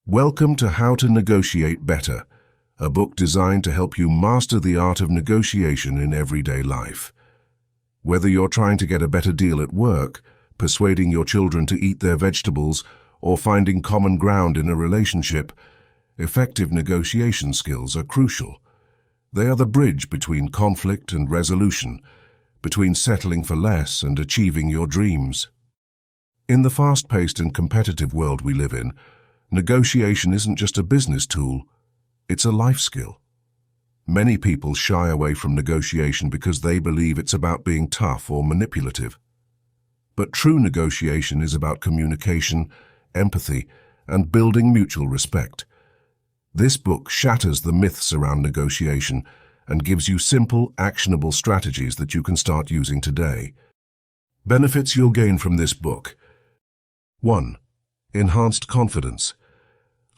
Welcome to How to Negotiate Better, a book designed to help you master the art of negotiation in everyday life. Whether you're trying to get a better deal at work, persuading your children to eat their vegetables, or finding common ground in a relationship, effective negotiation skills are crucial. They are the bridge between conflict and resolution, between settling for less and achieving your dreams. In the fast-paced and competitive world we live in, negotiation isn't just a business tool, it's a life skill. Many people shy away from negotiation because they believe it's about being tough or manipulative. But true negotiation is about communication, empathy, and building mutual respect. This book shatters the myths around negotiation and gives you simple, actionable strategies that you can start using today. Benefits you'll gain from this book. 1. Enhanced confidence.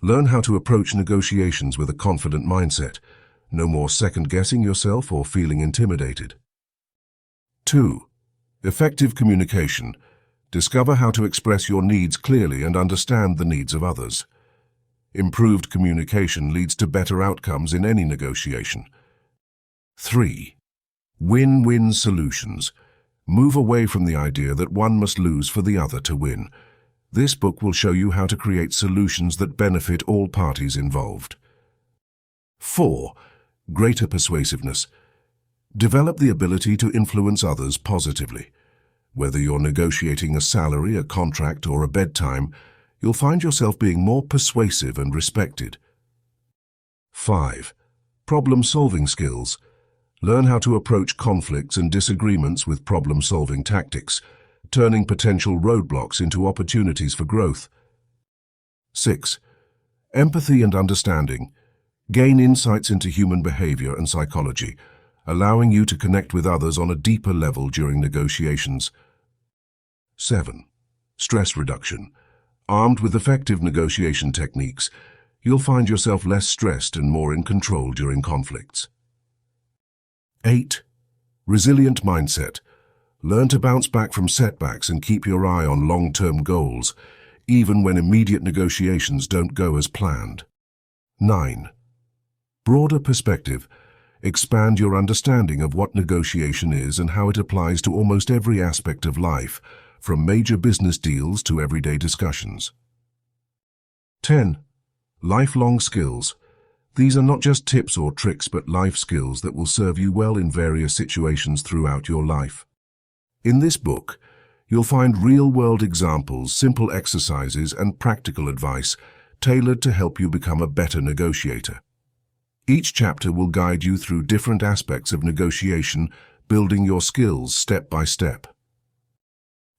Learn how to approach negotiations with a confident mindset. No more second-guessing yourself or feeling intimidated. 2. Effective communication. Discover how to express your needs clearly and understand the needs of others. Improved communication leads to better outcomes in any negotiation. 3. Win-win solutions. Move away from the idea that one must lose for the other to win. This book will show you how to create solutions that benefit all parties involved. 4. Greater persuasiveness. Develop the ability to influence others positively. Whether you're negotiating a salary, a contract, or a bedtime, you'll find yourself being more persuasive and respected. 5. Problem-solving skills. Learn how to approach conflicts and disagreements with problem-solving tactics, turning potential roadblocks into opportunities for growth. 6. Empathy and understanding. Gain insights into human behavior and psychology, allowing you to connect with others on a deeper level during negotiations. 7. Stress reduction. Armed with effective negotiation techniques, you'll find yourself less stressed and more in control during conflicts. 8. Resilient mindset. Learn to bounce back from setbacks and keep your eye on long-term goals, even when immediate negotiations don't go as planned. 9. Broader perspective. Expand your understanding of what negotiation is and how it applies to almost every aspect of life, from major business deals to everyday discussions. 10. Lifelong skills. These are not just tips or tricks, but life skills that will serve you well in various situations throughout your life. In this book, you'll find real-world examples, simple exercises, and practical advice tailored to help you become a better negotiator. Each chapter will guide you through different aspects of negotiation, building your skills step by step.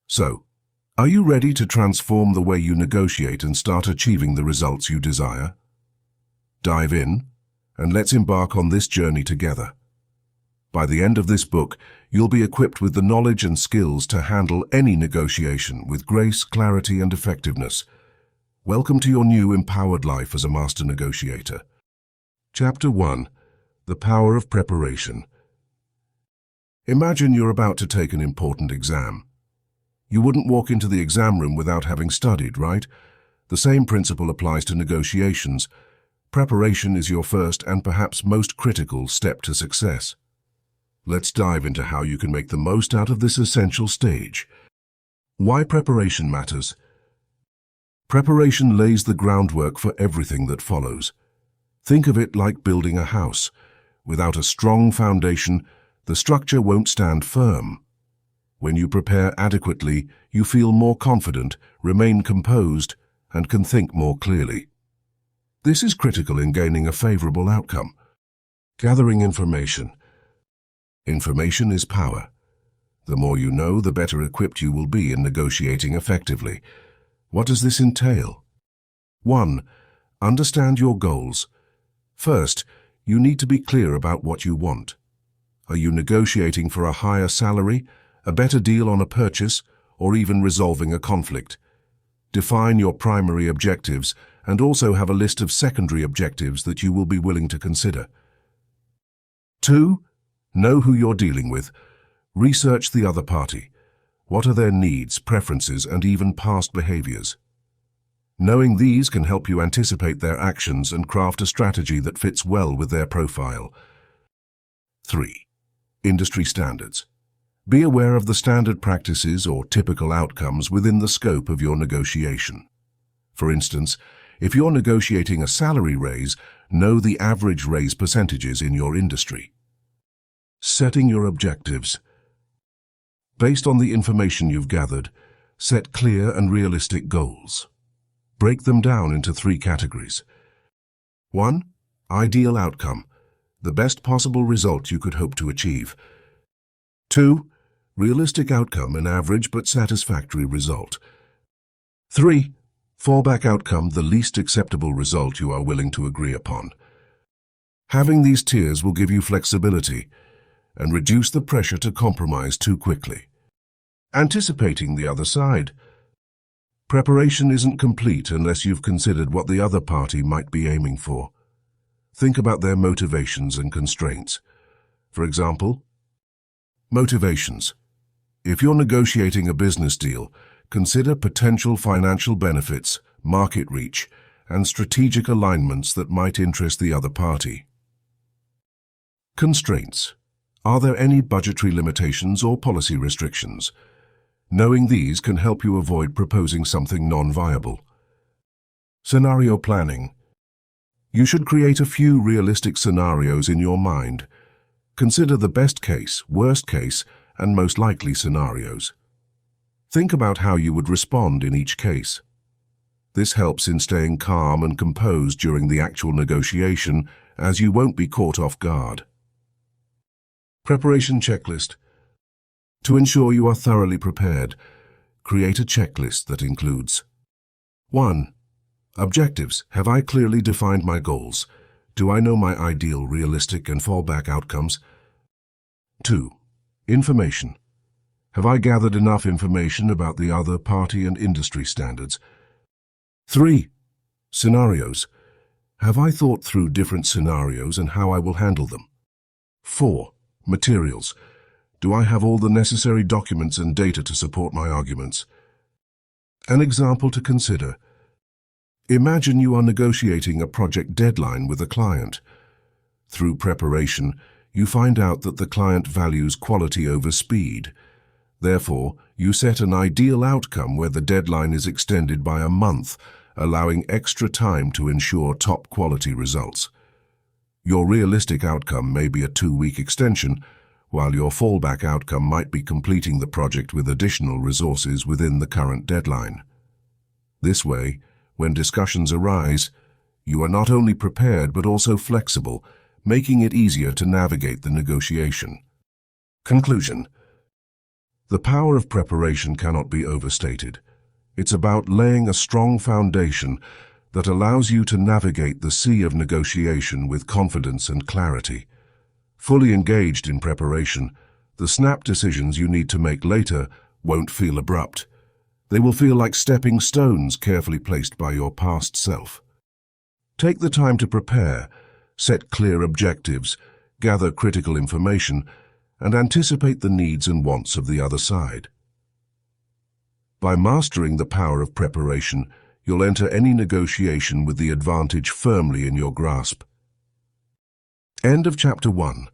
So, are you ready to transform the way you negotiate and start achieving the results you desire? Dive in, and let's embark on this journey together. By the end of this book, you'll be equipped with the knowledge and skills to handle any negotiation with grace, clarity, and effectiveness. Welcome to your new empowered life as a master negotiator. Chapter 1. The Power of Preparation. Imagine you're about to take an important exam. You wouldn't walk into the exam room without having studied, right? The same principle applies to negotiations. Preparation is your first and perhaps most critical step to success. Let's dive into how you can make the most out of this essential stage. Why preparation matters. Preparation lays the groundwork for everything that follows. Think of it like building a house. Without a strong foundation, the structure won't stand firm. When you prepare adequately, you feel more confident, remain composed, and can think more clearly. This is critical in gaining a favorable outcome. Gathering information. Information is power. The more you know, the better equipped you will be in negotiating effectively. What does this entail? 1. Understand your goals. First, you need to be clear about what you want. Are you negotiating for a higher salary, a better deal on a purchase, or even resolving a conflict? Define your primary objectives and also have a list of secondary objectives that you will be willing to consider. 2. Know who you're dealing with. Research the other party. What are their needs, preferences, and even past behaviors? Knowing these can help you anticipate their actions and craft a strategy that fits well with their profile. 3. Industry standards. Be aware of the standard practices or typical outcomes within the scope of your negotiation. For instance, if you're negotiating a salary raise, know the average raise percentages in your industry. Setting your objectives. Based on the information you've gathered, set clear and realistic goals. Break them down into 3 categories. 1. Ideal outcome, the best possible result you could hope to achieve. 2. Realistic outcome, an average but satisfactory result. 3. Fallback outcome, the least acceptable result you are willing to agree upon. Having these tiers will give you flexibility and reduce the pressure to compromise too quickly. Anticipating the other side. Preparation isn't complete unless you've considered what the other party might be aiming for. Think about their motivations and constraints. For example, motivations. If you're negotiating a business deal, consider potential financial benefits, market reach, and strategic alignments that might interest the other party. Constraints. Are there any budgetary limitations or policy restrictions? Knowing these can help you avoid proposing something non-viable. Scenario planning. You should create a few realistic scenarios in your mind. Consider the best case, worst case, and most likely scenarios. Think about how you would respond in each case. This helps in staying calm and composed during the actual negotiation, as you won't be caught off guard. Preparation checklist. To ensure you are thoroughly prepared, create a checklist that includes 1. Objectives. Have I clearly defined my goals? Do I know my ideal, realistic, and fallback outcomes? 2. Information. Have I gathered enough information about the other party and industry standards? 3. Scenarios. Have I thought through different scenarios and how I will handle them? 4. Materials. Do I have all the necessary documents and data to support my arguments? An example to consider. Imagine you are negotiating a project deadline with a client. Through preparation, you find out that the client values quality over speed. Therefore, you set an ideal outcome where the deadline is extended by a month, allowing extra time to ensure top quality results. Your realistic outcome may be a 2-week extension, while your fallback outcome might be completing the project with additional resources within the current deadline. This way, when discussions arise, you are not only prepared but also flexible, making it easier to navigate the negotiation. Conclusion. The power of preparation cannot be overstated. It's about laying a strong foundation that allows you to navigate the sea of negotiation with confidence and clarity. Fully engaged in preparation, the snap decisions you need to make later won't feel abrupt. They will feel like stepping stones carefully placed by your past self. Take the time to prepare, set clear objectives, gather critical information, and anticipate the needs and wants of the other side. By mastering the power of preparation, you'll enter any negotiation with the advantage firmly in your grasp. End of Chapter 1.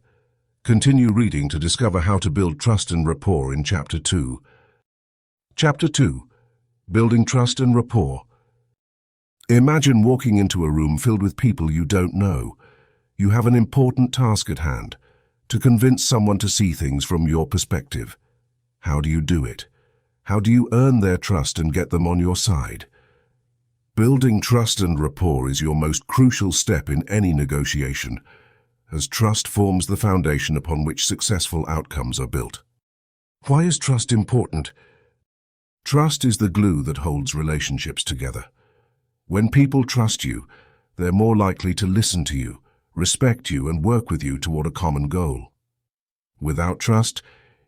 Continue reading to discover how to build trust and rapport in Chapter 2. Chapter 2. Building Trust and Rapport. Imagine walking into a room filled with people you don't know. You have an important task at hand, to convince someone to see things from your perspective. How do you do it? How do you earn their trust and get them on your side? Building trust and rapport is your most crucial step in any negotiation, as trust forms the foundation upon which successful outcomes are built. Why is trust important? Trust is the glue that holds relationships together. When people trust you, they're more likely to listen to you, respect you, and work with you toward a common goal. Without trust,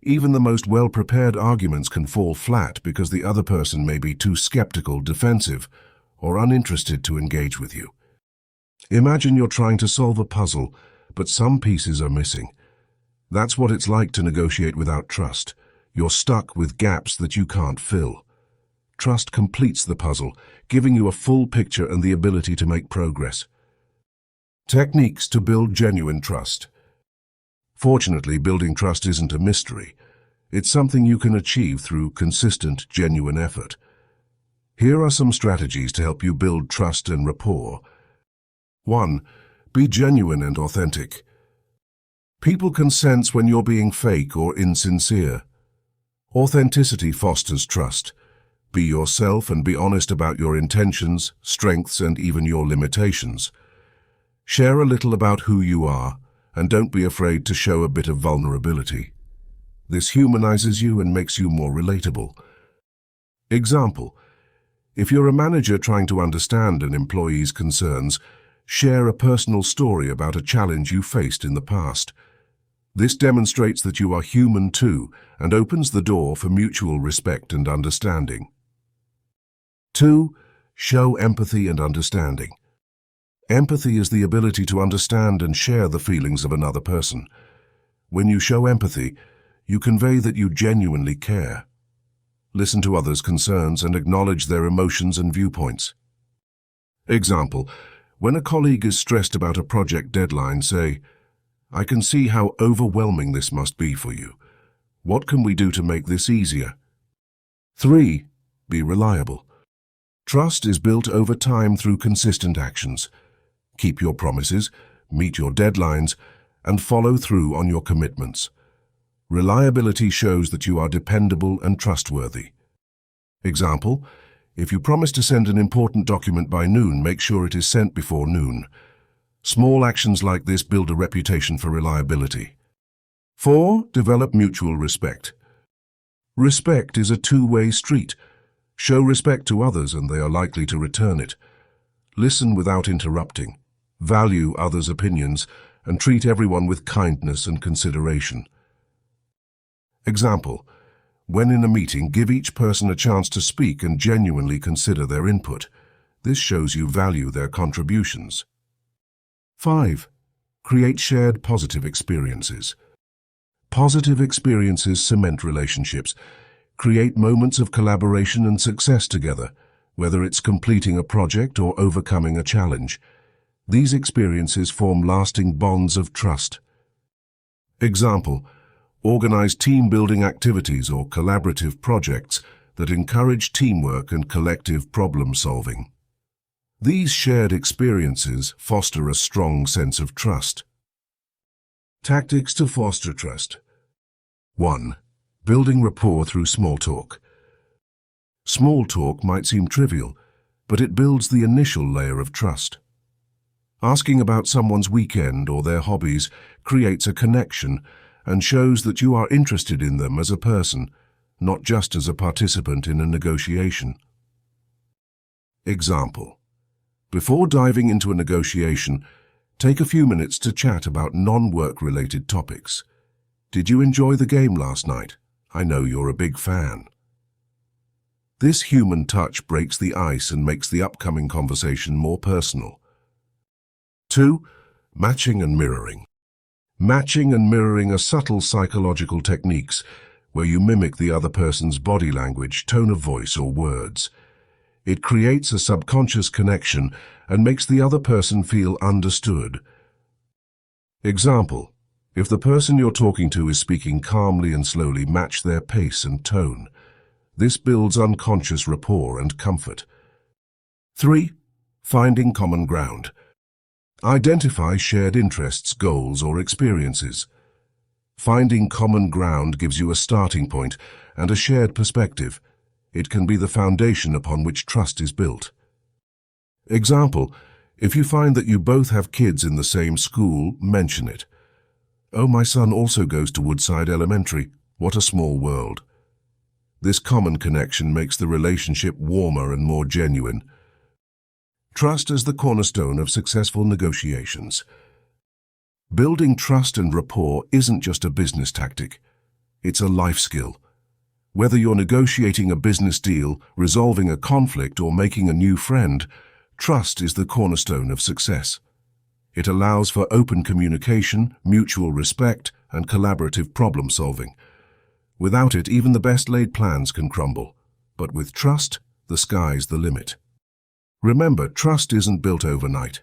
even the most well-prepared arguments can fall flat because the other person may be too skeptical, defensive, or uninterested to engage with you. Imagine you're trying to solve a puzzle, but some pieces are missing. That's what it's like to negotiate without trust. You're stuck with gaps that you can't fill. Trust completes the puzzle, giving you a full picture and the ability to make progress. Techniques to build genuine trust. Fortunately, building trust isn't a mystery. It's something you can achieve through consistent, genuine effort. Here are some strategies to help you build trust and rapport. 1. Be genuine and authentic. People can sense when you're being fake or insincere. Authenticity fosters trust. Be yourself and be honest about your intentions, strengths, and even your limitations. Share a little about who you are, and don't be afraid to show a bit of vulnerability. This humanizes you and makes you more relatable. Example: if you're a manager trying to understand an employee's concerns, share a personal story about a challenge you faced in the past. This demonstrates that you are human too and opens the door for mutual respect and understanding. 2. Show empathy and understanding. Empathy is the ability to understand and share the feelings of another person. When you show empathy, you convey that you genuinely care. Listen to others' concerns and acknowledge their emotions and viewpoints. Example: when a colleague is stressed about a project deadline, say, "I can see how overwhelming this must be for you. What can we do to make this easier?" 3. Be reliable. Trust is built over time through consistent actions. Keep your promises, meet your deadlines, and follow through on your commitments. Reliability shows that you are dependable and trustworthy. Example: if you promise to send an important document by noon, make sure it is sent before noon. Small actions like this build a reputation for reliability. 4. Develop mutual respect. Respect is a two-way street. Show respect to others and they are likely to return it. Listen without interrupting. Value others' opinions and treat everyone with kindness and consideration. Example: when in a meeting, give each person a chance to speak and genuinely consider their input. This shows you value their contributions. 5. Create shared positive experiences. Positive experiences cement relationships. Create moments of collaboration and success together, whether it's completing a project or overcoming a challenge. These experiences form lasting bonds of trust. Example: organize team-building activities or collaborative projects that encourage teamwork and collective problem-solving. These shared experiences foster a strong sense of trust. Tactics to foster trust. 1. Building rapport through small talk. Small talk might seem trivial, but it builds the initial layer of trust. Asking about someone's weekend or their hobbies creates a connection and shows that you are interested in them as a person, not just as a participant in a negotiation. Example: before diving into a negotiation, take a few minutes to chat about non-work-related topics. Did you enjoy the game last night? I know you're a big fan. This human touch breaks the ice and makes the upcoming conversation more personal. 2. Matching and mirroring. Matching and mirroring are subtle psychological techniques where you mimic the other person's body language, tone of voice, or words. It creates a subconscious connection and makes the other person feel understood. Example: if the person you're talking to is speaking calmly and slowly, match their pace and tone. This builds unconscious rapport and comfort. 3. Finding common ground. Identify shared interests, goals, or experiences. Finding common ground gives you a starting point and a shared perspective. It can be the foundation upon which trust is built. Example: if you find that you both have kids in the same school, mention it. "Oh, my son also goes to Woodside Elementary. What a small world." This common connection makes the relationship warmer and more genuine. Trust is the cornerstone of successful negotiations. Building trust and rapport isn't just a business tactic. It's a life skill. Whether you're negotiating a business deal, resolving a conflict, or making a new friend, trust is the cornerstone of success. It allows for open communication, mutual respect, and collaborative problem-solving. Without it, even the best-laid plans can crumble. But with trust, the sky's the limit. Remember, trust isn't built overnight.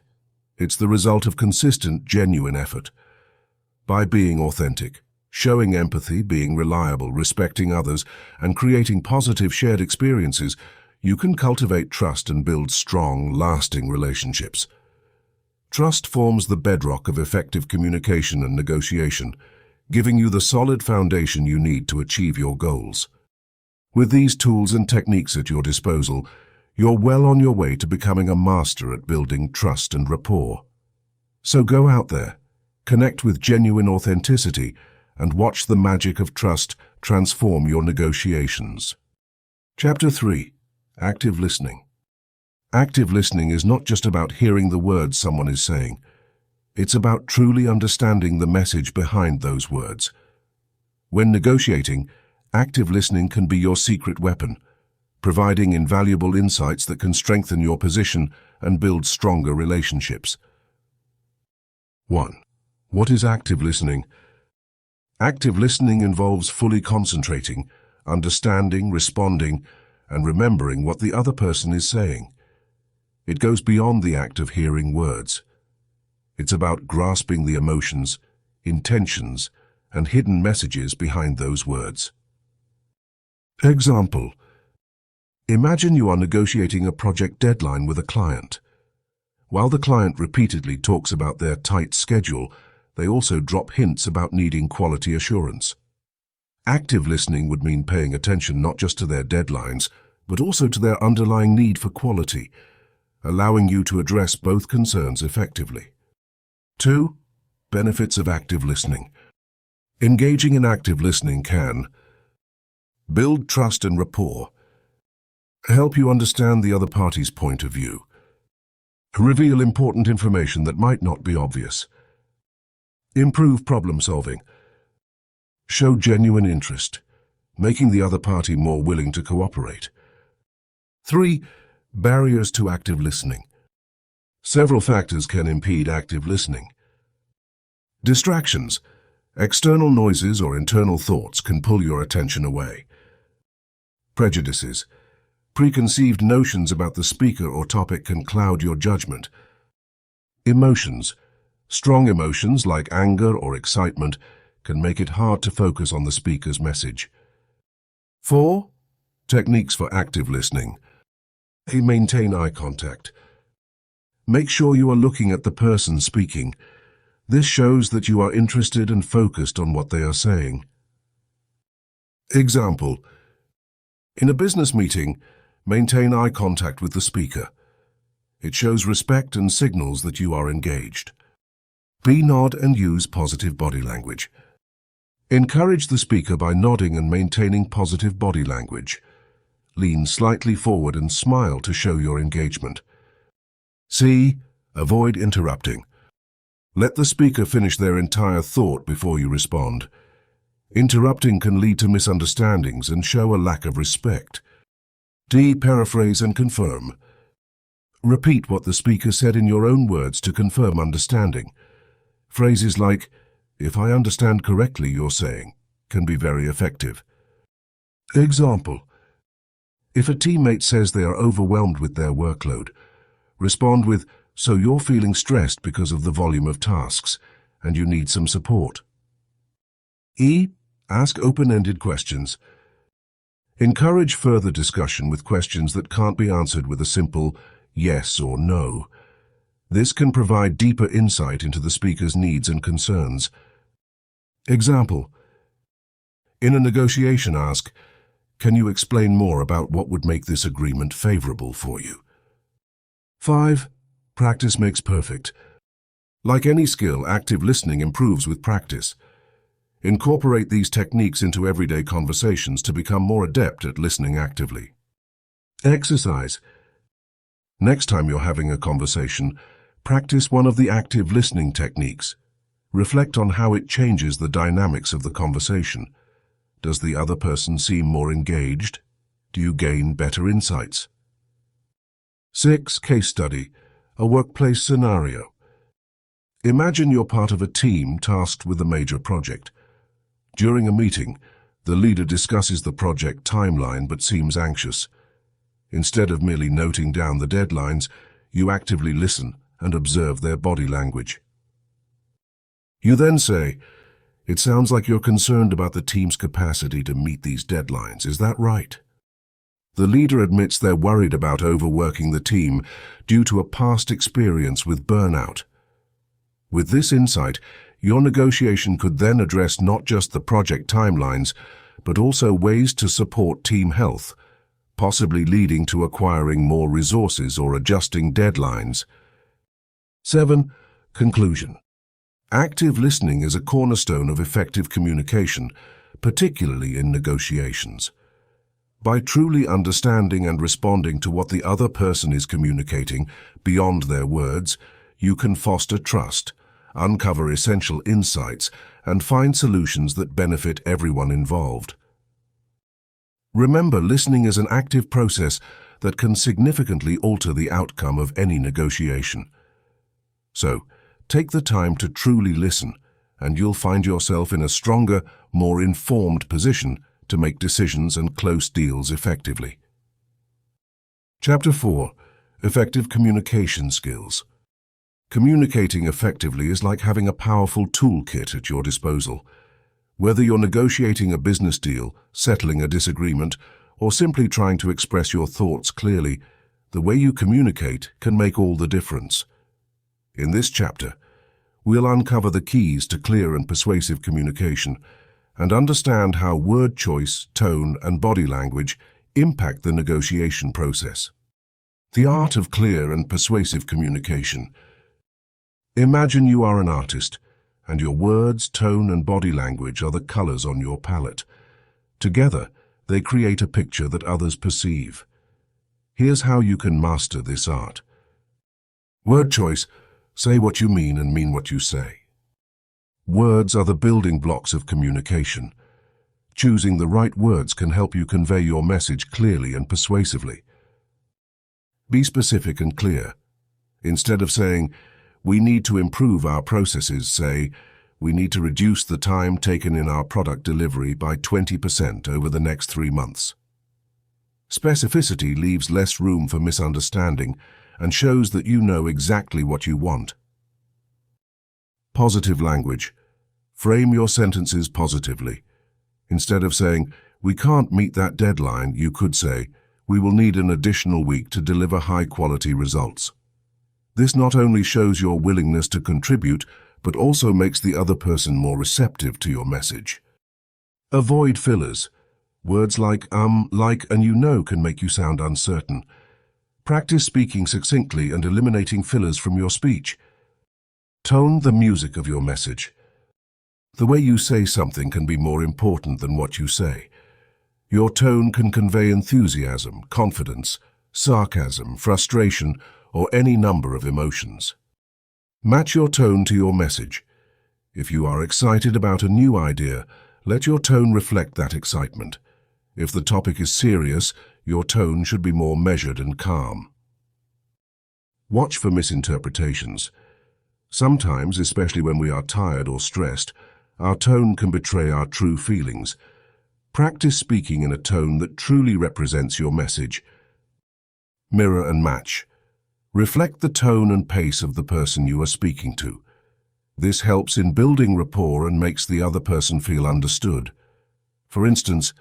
It's the result of consistent, genuine effort. By being authentic, showing empathy, being reliable, respecting others, and creating positive shared experiences, you can cultivate trust and build strong, lasting relationships. Trust forms the bedrock of effective communication and negotiation, giving you the solid foundation you need to achieve your goals. With these tools and techniques at your disposal, you're well on your way to becoming a master at building trust and rapport. So go out there, connect with genuine authenticity, and watch the magic of trust transform your negotiations. Chapter 3. Active Listening. Active listening is not just about hearing the words someone is saying. It's about truly understanding the message behind those words. When negotiating, active listening can be your secret weapon, providing invaluable insights that can strengthen your position and build stronger relationships. 1. What is active listening? Active listening involves fully concentrating, understanding, responding, and remembering what the other person is saying. It goes beyond the act of hearing words. It's about grasping the emotions, intentions, and hidden messages behind those words. Example: imagine you are negotiating a project deadline with a client. While the client repeatedly talks about their tight schedule, they also drop hints about needing quality assurance. Active listening would mean paying attention not just to their deadlines, but also to their underlying need for quality, allowing you to address both concerns effectively. 2. Benefits of active listening. Engaging in active listening can build trust and rapport, help you understand the other party's point of view, reveal important information that might not be obvious, improve problem solving, show genuine interest, making the other party more willing to cooperate. 3. Barriers to active listening. Several factors can impede active listening. Distractions. External noises or internal thoughts can pull your attention away. Prejudices. Preconceived notions about the speaker or topic can cloud your judgment. Emotions. Strong emotions like anger or excitement can make it hard to focus on the speaker's message. 4. Techniques for active listening. Maintain eye contact. Make sure you are looking at the person speaking. This shows that you are interested and focused on what they are saying. Example: in a business meeting, maintain eye contact with the speaker. It shows respect and signals that you are engaged. B. Nod and use positive body language. Encourage the speaker by nodding and maintaining positive body language. Lean slightly forward and smile to show your engagement. C. Avoid interrupting. Let the speaker finish their entire thought before you respond. Interrupting can lead to misunderstandings and show a lack of respect. D. Paraphrase and confirm. Repeat what the speaker said in your own words to confirm understanding. Phrases like, "If I understand correctly, you're saying," can be very effective. Example: if a teammate says they are overwhelmed with their workload, respond with, "So you're feeling stressed because of the volume of tasks, and you need some support." E. Ask open-ended questions. Encourage further discussion with questions that can't be answered with a simple yes or no. This can provide deeper insight into the speaker's needs and concerns. Example: in a negotiation, ask, "Can you explain more about what would make this agreement favorable for you?" 5. Practice makes perfect. Like any skill, active listening improves with practice. Incorporate these techniques into everyday conversations to become more adept at listening actively. Exercise. Next time you're having a conversation, practice one of the active listening techniques. Reflect on how it changes the dynamics of the conversation. Does the other person seem more engaged? Do you gain better insights? 6. Case study. A workplace scenario. Imagine you're part of a team tasked with a major project. During a meeting, the leader discusses the project timeline but seems anxious. Instead of merely noting down the deadlines, you actively listen and observe their body language. You then say, "It sounds like you're concerned about the team's capacity to meet these deadlines. Is that right?" The leader admits they're worried about overworking the team due to a past experience with burnout. With this insight, your negotiation could then address not just the project timelines, but also ways to support team health, possibly leading to acquiring more resources or adjusting deadlines. 7. Conclusion. Active listening is a cornerstone of effective communication, particularly in negotiations. By truly understanding and responding to what the other person is communicating beyond their words, you can foster trust, uncover essential insights, and find solutions that benefit everyone involved. Remember, listening is an active process that can significantly alter the outcome of any negotiation. So, take the time to truly listen, and you'll find yourself in a stronger, more informed position to make decisions and close deals effectively. Chapter 4. Effective communication skills. Communicating effectively is like having a powerful toolkit at your disposal. Whether you're negotiating a business deal, settling a disagreement, or simply trying to express your thoughts clearly, the way you communicate can make all the difference. In this chapter, we'll uncover the keys to clear and persuasive communication and understand how word choice, tone, and body language impact the negotiation process. The art of clear and persuasive communication. Imagine you are an artist, and your words, tone, and body language are the colors on your palette. Together, they create a picture that others perceive. Here's how you can master this art. Word choice. Say what you mean and mean what you say. Words are the building blocks of communication. Choosing the right words can help you convey your message clearly and persuasively. Be specific and clear. Instead of saying, "We need to improve our processes," say, "We need to reduce the time taken in our product delivery by 20% over the next 3 months." Specificity leaves less room for misunderstanding and shows that you know exactly what you want. Positive language. Frame your sentences positively. Instead of saying, "We can't meet that deadline," you could say, "We will need an additional week to deliver high-quality results." This not only shows your willingness to contribute, but also makes the other person more receptive to your message. Avoid fillers. Words like like, and you know can make you sound uncertain. Practice speaking succinctly and eliminating fillers from your speech. Tone the music of your message. The way you say something can be more important than what you say. Your tone can convey enthusiasm, confidence, sarcasm, frustration, or any number of emotions. Match your tone to your message. If you are excited about a new idea, let your tone reflect that excitement. If the topic is serious, your tone should be more measured and calm. Watch for misinterpretations. Sometimes, especially when we are tired or stressed, our tone can betray our true feelings. Practice speaking in a tone that truly represents your message. Mirror and match. Reflect the tone and pace of the person you are speaking to. This helps in building rapport and makes the other person feel understood. For instance,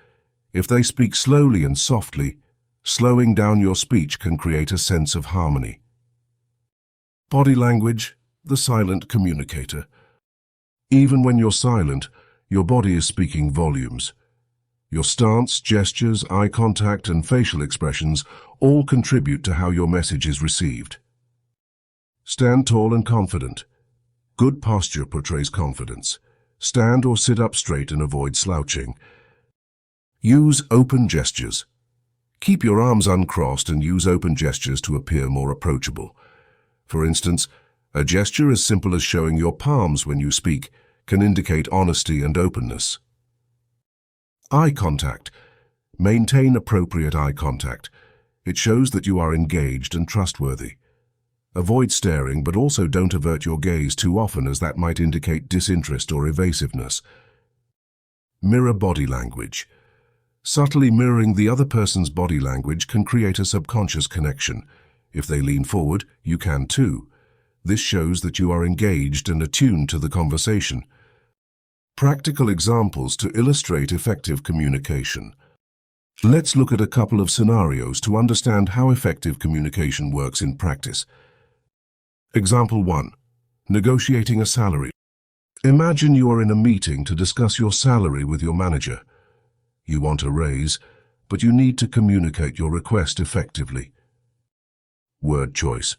if they speak slowly and softly, slowing down your speech can create a sense of harmony. Body language, the silent communicator. Even when you're silent, your body is speaking volumes. Your stance, gestures, eye contact, and facial expressions all contribute to how your message is received. Stand tall and confident. Good posture portrays confidence. Stand or sit up straight and avoid slouching. Use open gestures. Keep your arms uncrossed and use open gestures to appear more approachable. For instance, a gesture as simple as showing your palms when you speak can indicate honesty and openness. Eye contact. Maintain appropriate eye contact. It shows that you are engaged and trustworthy. Avoid staring, but also don't avert your gaze too often, as that might indicate disinterest or evasiveness. Mirror body language. Subtly mirroring the other person's body language can create a subconscious connection. If they lean forward, you can too. This shows that you are engaged and attuned to the conversation. Practical examples to illustrate effective communication. Let's look at a couple of scenarios to understand how effective communication works in practice. Example 1. Negotiating a salary. Imagine you are in a meeting to discuss your salary with your manager. You want a raise, but you need to communicate your request effectively. Word choice.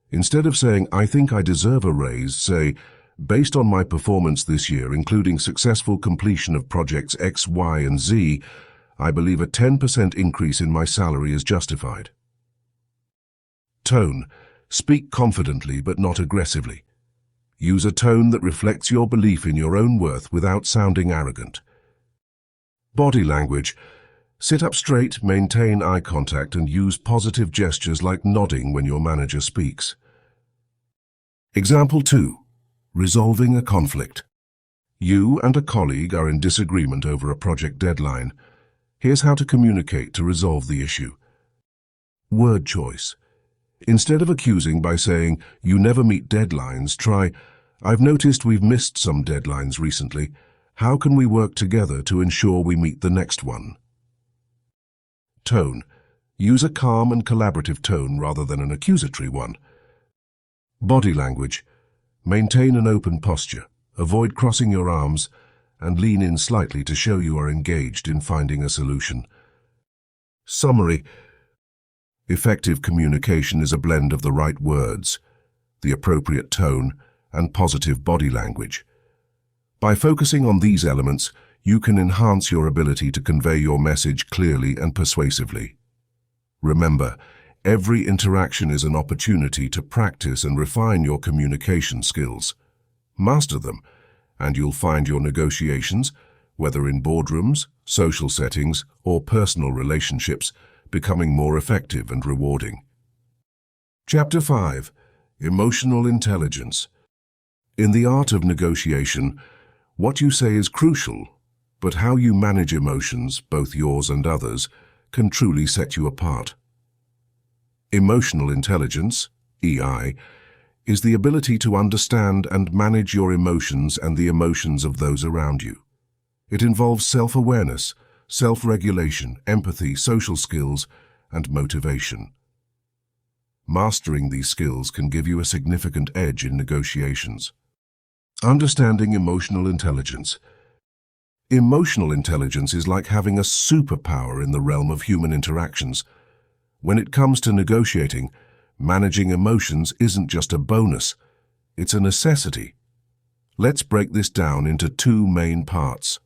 Instead of saying, "I think I deserve a raise," say, "Based on my performance this year, including successful completion of projects X, Y, and Z, I believe a 10% increase in my salary is justified." Tone. Speak confidently but not aggressively. Use a tone that reflects your belief in your own worth without sounding arrogant. Body language. Sit up straight, maintain eye contact, and use positive gestures like nodding when your manager speaks. Example 2. Resolving a conflict. You and a colleague are in disagreement over a project deadline. Here's how to communicate to resolve the issue. Word choice. Instead of accusing by saying, "You never meet deadlines," try, "I've noticed we've missed some deadlines recently. How can we work together to ensure we meet the next one?" Tone. Use a calm and collaborative tone rather than an accusatory one. Body language. Maintain an open posture, avoid crossing your arms, and lean in slightly to show you are engaged in finding a solution. Summary. Effective communication is a blend of the right words, the appropriate tone, and positive body language. By focusing on these elements, you can enhance your ability to convey your message clearly and persuasively. Remember, every interaction is an opportunity to practice and refine your communication skills. Master them, and you'll find your negotiations, whether in boardrooms, social settings, or personal relationships, becoming more effective and rewarding. Chapter 5. Emotional Intelligence. In the art of negotiation, what you say is crucial, but how you manage emotions, both yours and others, can truly set you apart. Emotional intelligence, EI, is the ability to understand and manage your emotions and the emotions of those around you. It involves self-awareness, self-regulation, empathy, social skills, and motivation. Mastering these skills can give you a significant edge in negotiations. Understanding emotional intelligence. Emotional intelligence is like having a superpower in the realm of human interactions. When it comes to negotiating, managing emotions isn't just a bonus, it's a necessity. Let's break this down into two main parts: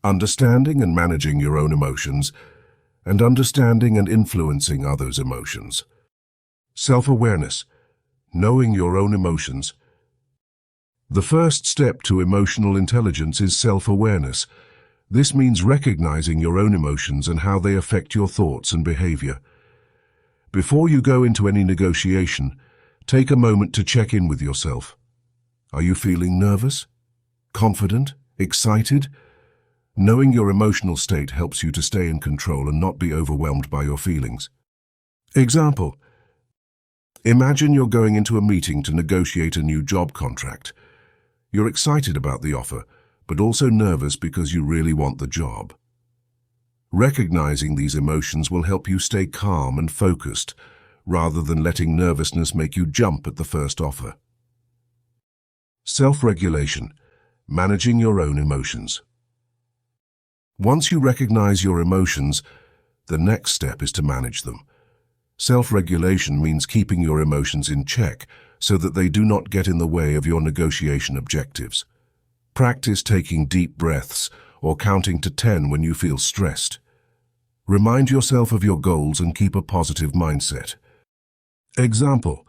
understanding and managing your own emotions, and understanding and influencing others' emotions. Self-awareness, knowing your own emotions. The first step to emotional intelligence is self-awareness. This means recognizing your own emotions and how they affect your thoughts and behavior. Before you go into any negotiation, take a moment to check in with yourself. Are you feeling nervous? Confident? Excited? Knowing your emotional state helps you to stay in control and not be overwhelmed by your feelings. Example. Imagine you're going into a meeting to negotiate a new job contract. You're excited about the offer, but also nervous because you really want the job. Recognizing these emotions will help you stay calm and focused, rather than letting nervousness make you jump at the first offer. Self-regulation, managing your own emotions. Once you recognize your emotions, the next step is to manage them. Self-regulation means keeping your emotions in check so that they do not get in the way of your negotiation objectives. Practice taking deep breaths or counting to 10 when you feel stressed. Remind yourself of your goals and keep a positive mindset. Example.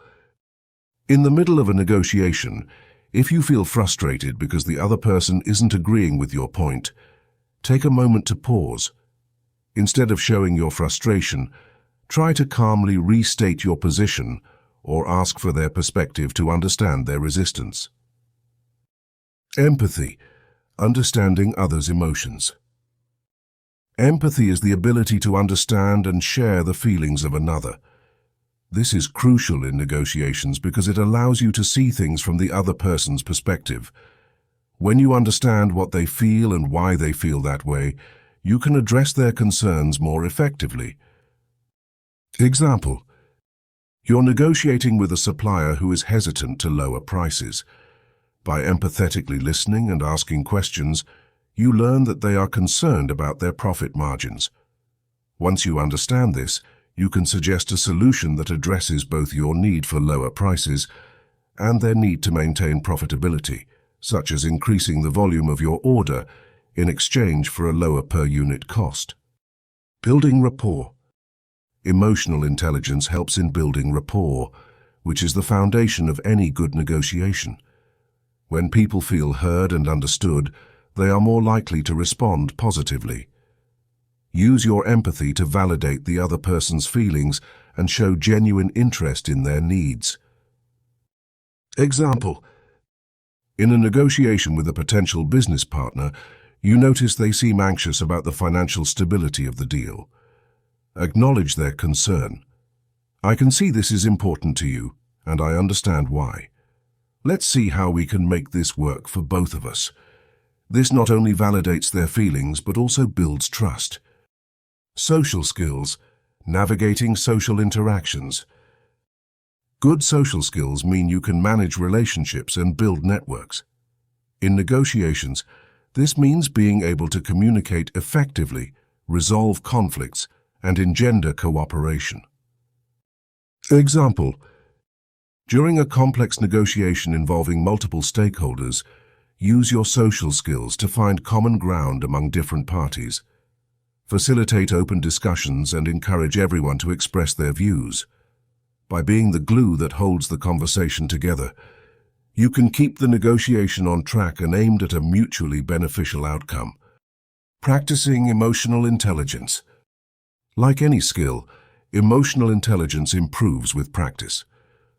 In the middle of a negotiation, if you feel frustrated because the other person isn't agreeing with your point, take a moment to pause. Instead of showing your frustration, try to calmly restate your position or ask for their perspective to understand their resistance. Empathy, understanding others' emotions. Empathy is the ability to understand and share the feelings of another. This is crucial in negotiations because it allows you to see things from the other person's perspective. When you understand what they feel and why they feel that way, you can address their concerns more effectively. Example: you're negotiating with a supplier who is hesitant to lower prices. By empathetically listening and asking questions, you learn that they are concerned about their profit margins. Once you understand this, you can suggest a solution that addresses both your need for lower prices and their need to maintain profitability, such as increasing the volume of your order in exchange for a lower per-unit cost. Building rapport. Emotional intelligence helps in building rapport, which is the foundation of any good negotiation. When people feel heard and understood, they are more likely to respond positively. Use your empathy to validate the other person's feelings and show genuine interest in their needs. Example: in a negotiation with a potential business partner, you notice they seem anxious about the financial stability of the deal. Acknowledge their concern. I can see this is important to you, and I understand why. Let's see how we can make this work for both of us. This not only validates their feelings, but also builds trust. Social skills. Navigating social interactions. Good social skills mean you can manage relationships and build networks. In negotiations, this means being able to communicate effectively, resolve conflicts, and engender cooperation. Example: during a complex negotiation involving multiple stakeholders, use your social skills to find common ground among different parties. Facilitate open discussions and encourage everyone to express their views. By being the glue that holds the conversation together, you can keep the negotiation on track and aimed at a mutually beneficial outcome. Practicing emotional intelligence. Like any skill, emotional intelligence improves with practice.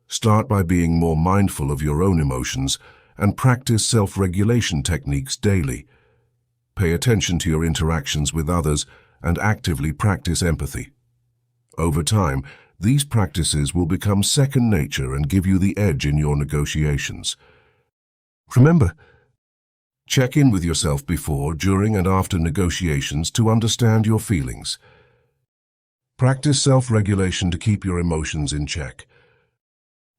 Start by being more mindful of your own emotions and practice self-regulation techniques daily. Pay attention to your interactions with others and actively practice empathy. Over time, these practices will become second nature and give you the edge in your negotiations. Remember, check in with yourself before, during, and after negotiations to understand your feelings. Practice self-regulation to keep your emotions in check.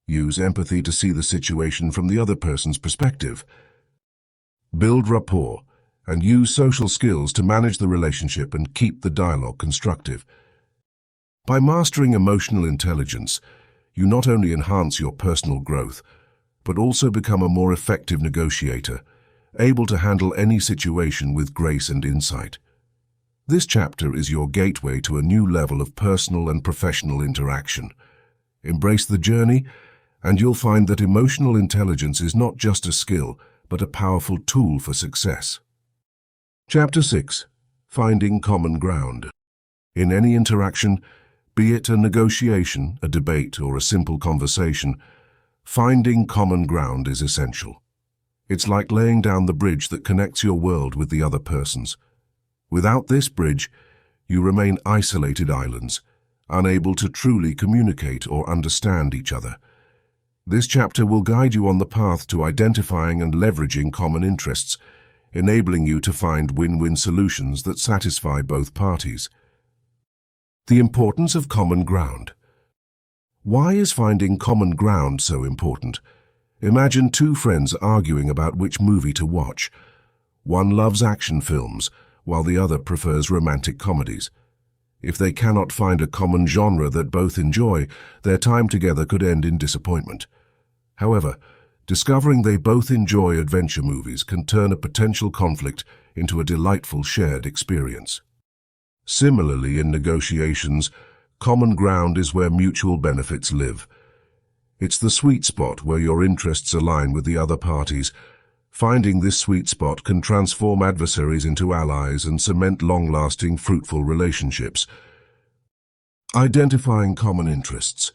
Use empathy to see the situation from the other person's perspective. Build rapport and use social skills to manage the relationship and keep the dialogue constructive. By mastering emotional intelligence, you not only enhance your personal growth, but also become a more effective negotiator, able to handle any situation with grace and insight. This chapter is your gateway to a new level of personal and professional interaction. Embrace the journey, and you'll find that emotional intelligence is not just a skill, but a powerful tool for success. Chapter 6. Finding common ground. In any interaction, be it a negotiation, a debate, or a simple conversation, finding common ground is essential. It's like laying down the bridge that connects your world with the other person's. Without this bridge, you remain isolated islands, unable to truly communicate or understand each other. This chapter will guide you on the path to identifying and leveraging common interests, enabling you to find win-win solutions that satisfy both parties. The importance of common ground. Why is finding common ground so important? Imagine two friends arguing about which movie to watch. One loves action films, while the other prefers romantic comedies. If they cannot find a common genre that both enjoy, their time together could end in disappointment. However, discovering they both enjoy adventure movies can turn a potential conflict into a delightful shared experience. Similarly, in negotiations, common ground is where mutual benefits live. It's the sweet spot where your interests align with the other parties. Finding this sweet spot can transform adversaries into allies and cement long-lasting, fruitful relationships. Identifying common interests.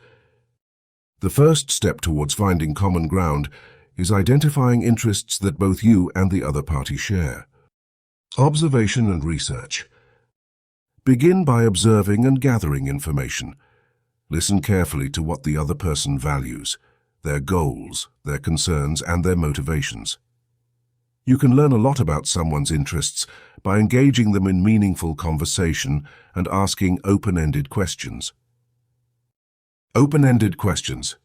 The first step towards finding common ground is identifying interests that both you and the other party share. Observation and research. Begin by observing and gathering information. Listen carefully to what the other person values, their goals, their concerns, and their motivations. You can learn a lot about someone's interests by engaging them in meaningful conversation and asking open-ended questions. Open-ended questions.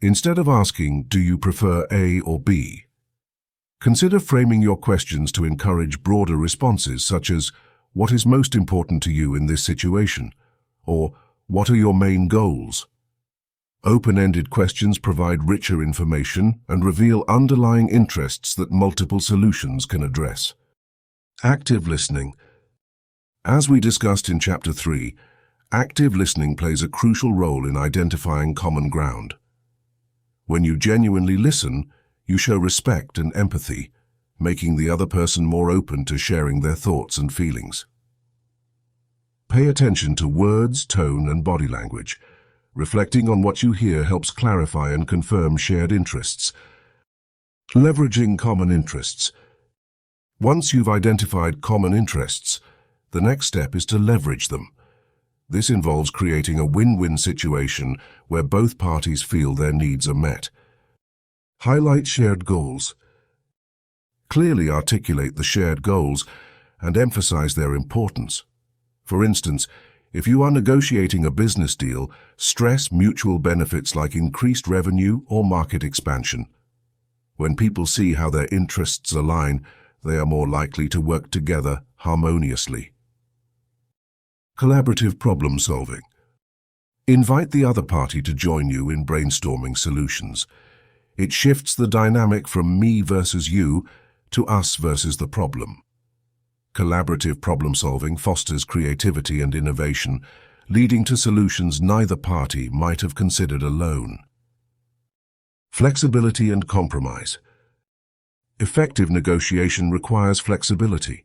Instead of asking, "Do you prefer A or B?" consider framing your questions to encourage broader responses such as, "What is most important to you in this situation?" or "What are your main goals?" Open-ended questions provide richer information and reveal underlying interests that multiple solutions can address. Active listening. As we discussed in Chapter 3, active listening plays a crucial role in identifying common ground. When you genuinely listen, you show respect and empathy, making the other person more open to sharing their thoughts and feelings. Pay attention to words, tone, and body language. Reflecting on what you hear helps clarify and confirm shared interests. Leveraging common interests. Once you've identified common interests, the next step is to leverage them. This involves creating a win-win situation where both parties feel their needs are met. Highlight shared goals. Clearly articulate the shared goals and emphasize their importance. For instance, if you are negotiating a business deal, stress mutual benefits like increased revenue or market expansion. When people see how their interests align, they are more likely to work together harmoniously. Collaborative problem solving. Invite the other party to join you in brainstorming solutions. It shifts the dynamic from me versus you to us versus the problem. Collaborative problem solving fosters creativity and innovation, leading to solutions neither party might have considered alone. Flexibility and compromise. Effective negotiation requires flexibility.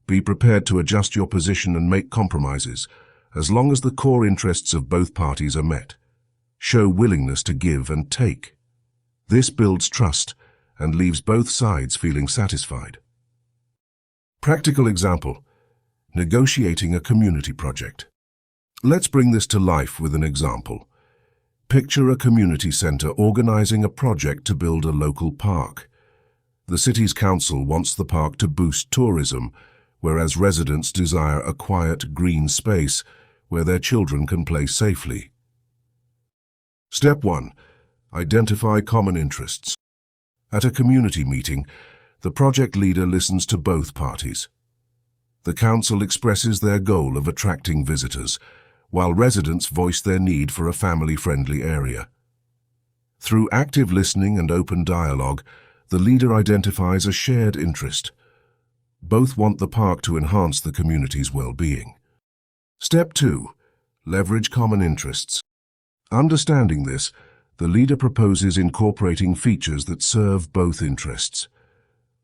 Be prepared to adjust your position and make compromises, as long as the core interests of both parties are met. Show willingness to give and take. This builds trust and leaves both sides feeling satisfied. Practical example: negotiating a community project. Let's bring this to life with an example. Picture a community center organizing a project to build a local park. The city's council wants the park to boost tourism, whereas residents desire a quiet, green space where their children can play safely. Step 1. Identify common interests. At a community meeting, the project leader listens to both parties. The council expresses their goal of attracting visitors, while residents voice their need for a family-friendly area. Through active listening and open dialogue, the leader identifies a shared interest. Both want the park to enhance the community's well-being. Step 2. Leverage common interests. Understanding this, the leader proposes incorporating features that serve both interests.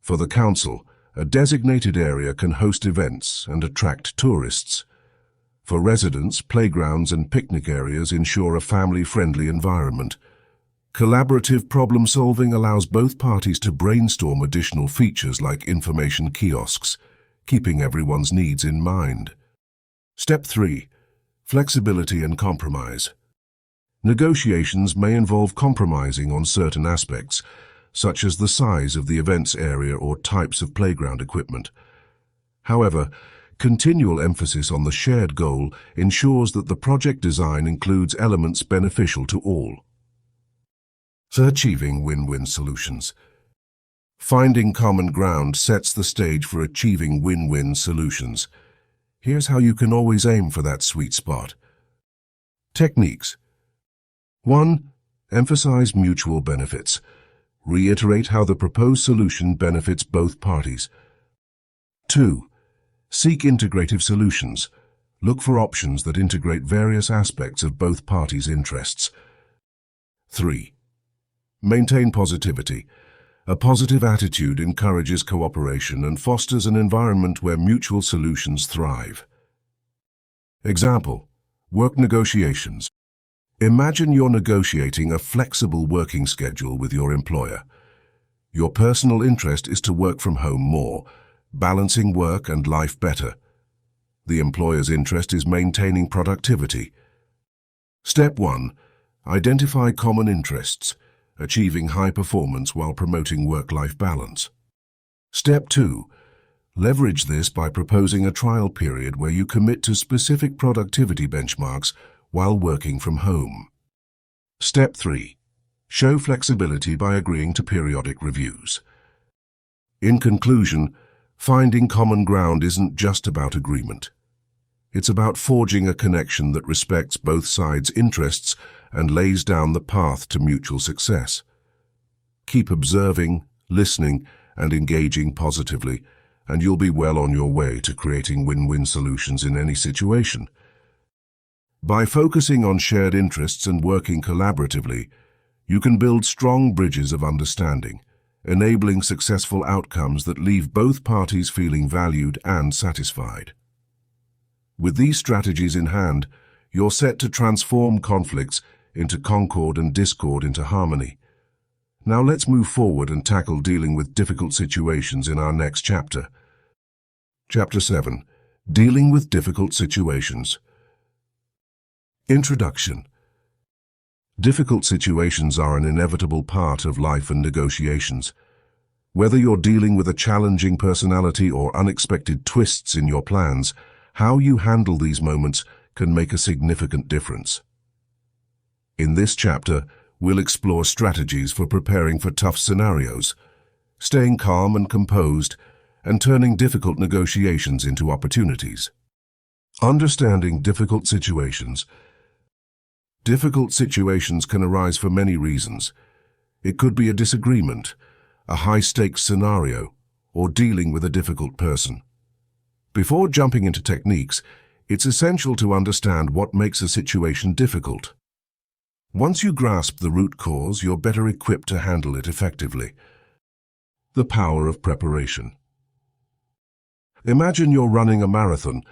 For the council, a designated area can host events and attract tourists. For residents, playgrounds and picnic areas ensure a family-friendly environment. Collaborative problem-solving allows both parties to brainstorm additional features like information kiosks, keeping everyone's needs in mind. Step 3. Flexibility and compromise. Negotiations may involve compromising on certain aspects, such as the size of the events area or types of playground equipment. However, continual emphasis on the shared goal ensures that the project design includes elements beneficial to all. For achieving win-win solutions. Finding common ground sets the stage for achieving win-win solutions. Here's how you can always aim for that sweet spot. Techniques. 1. Emphasize mutual benefits. Reiterate how the proposed solution benefits both parties. 2. Seek integrative solutions. Look for options that integrate various aspects of both parties' interests. 3. Maintain positivity. A positive attitude encourages cooperation and fosters an environment where mutual solutions thrive. Example: work negotiations. Imagine you're negotiating a flexible working schedule with your employer. Your personal interest is to work from home more, balancing work and life better. The employer's interest is maintaining productivity. Step 1. Identify common interests, achieving high performance while promoting work-life balance. Step 2. Leverage this by proposing a trial period where you commit to specific productivity benchmarks while working from home. Step 3. Show flexibility by agreeing to periodic reviews. In conclusion, finding common ground isn't just about agreement. It's about forging a connection that respects both sides' interests and lays down the path to mutual success. Keep observing, listening, and engaging positively, and you'll be well on your way to creating win-win solutions in any situation. By focusing on shared interests and working collaboratively, you can build strong bridges of understanding, enabling successful outcomes that leave both parties feeling valued and satisfied. With these strategies in hand, you're set to transform conflicts into concord and discord into harmony. Now let's move forward and tackle dealing with difficult situations in our next chapter. Chapter 7. Dealing with difficult situations. Introduction. Difficult situations are an inevitable part of life and negotiations. Whether you're dealing with a challenging personality or unexpected twists in your plans, how you handle these moments can make a significant difference. In this chapter, we'll explore strategies for preparing for tough scenarios, staying calm and composed, and turning difficult negotiations into opportunities. Understanding difficult situations. Difficult situations can arise for many reasons. It could be a disagreement, a high-stakes scenario, or dealing with a difficult person. Before jumping into techniques, it's essential to understand what makes a situation difficult. Once you grasp the root cause, you're better equipped to handle it effectively. The power of preparation. Imagine you're running a marathon.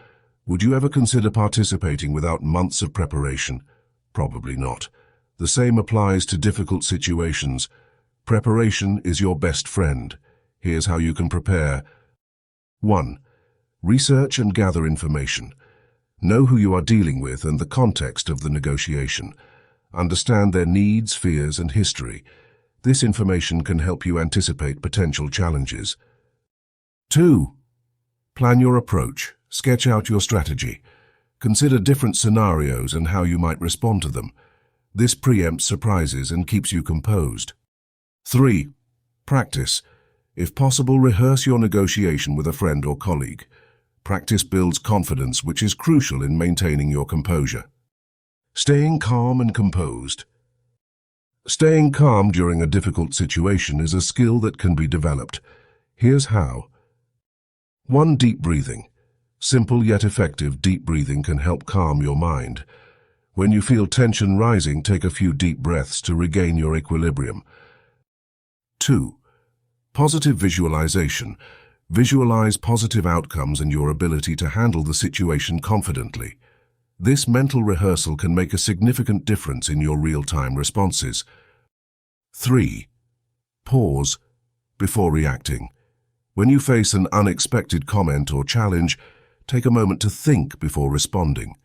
Would you ever consider participating without months of preparation? Probably not. The same applies to difficult situations. Preparation is your best friend. Here's how you can prepare. 1. Research and gather information. Know who you are dealing with and the context of the negotiation. Understand their needs, fears, and history. This information can help you anticipate potential challenges. 2. Plan your approach. Sketch out your strategy. Consider different scenarios and how you might respond to them. This preempts surprises and keeps you composed. 3. Practice. If possible, rehearse your negotiation with a friend or colleague. Practice builds confidence, which is crucial in maintaining your composure. Staying calm and composed. Staying calm during a difficult situation is a skill that can be developed. Here's how. 1. Deep breathing. Simple yet effective deep breathing can help calm your mind. When you feel tension rising, take a few deep breaths to regain your equilibrium. 2. Positive visualization. Visualize positive outcomes and your ability to handle the situation confidently. This mental rehearsal can make a significant difference in your real-time responses. 3. Pause before reacting. When you face an unexpected comment or challenge, take a moment to think before responding.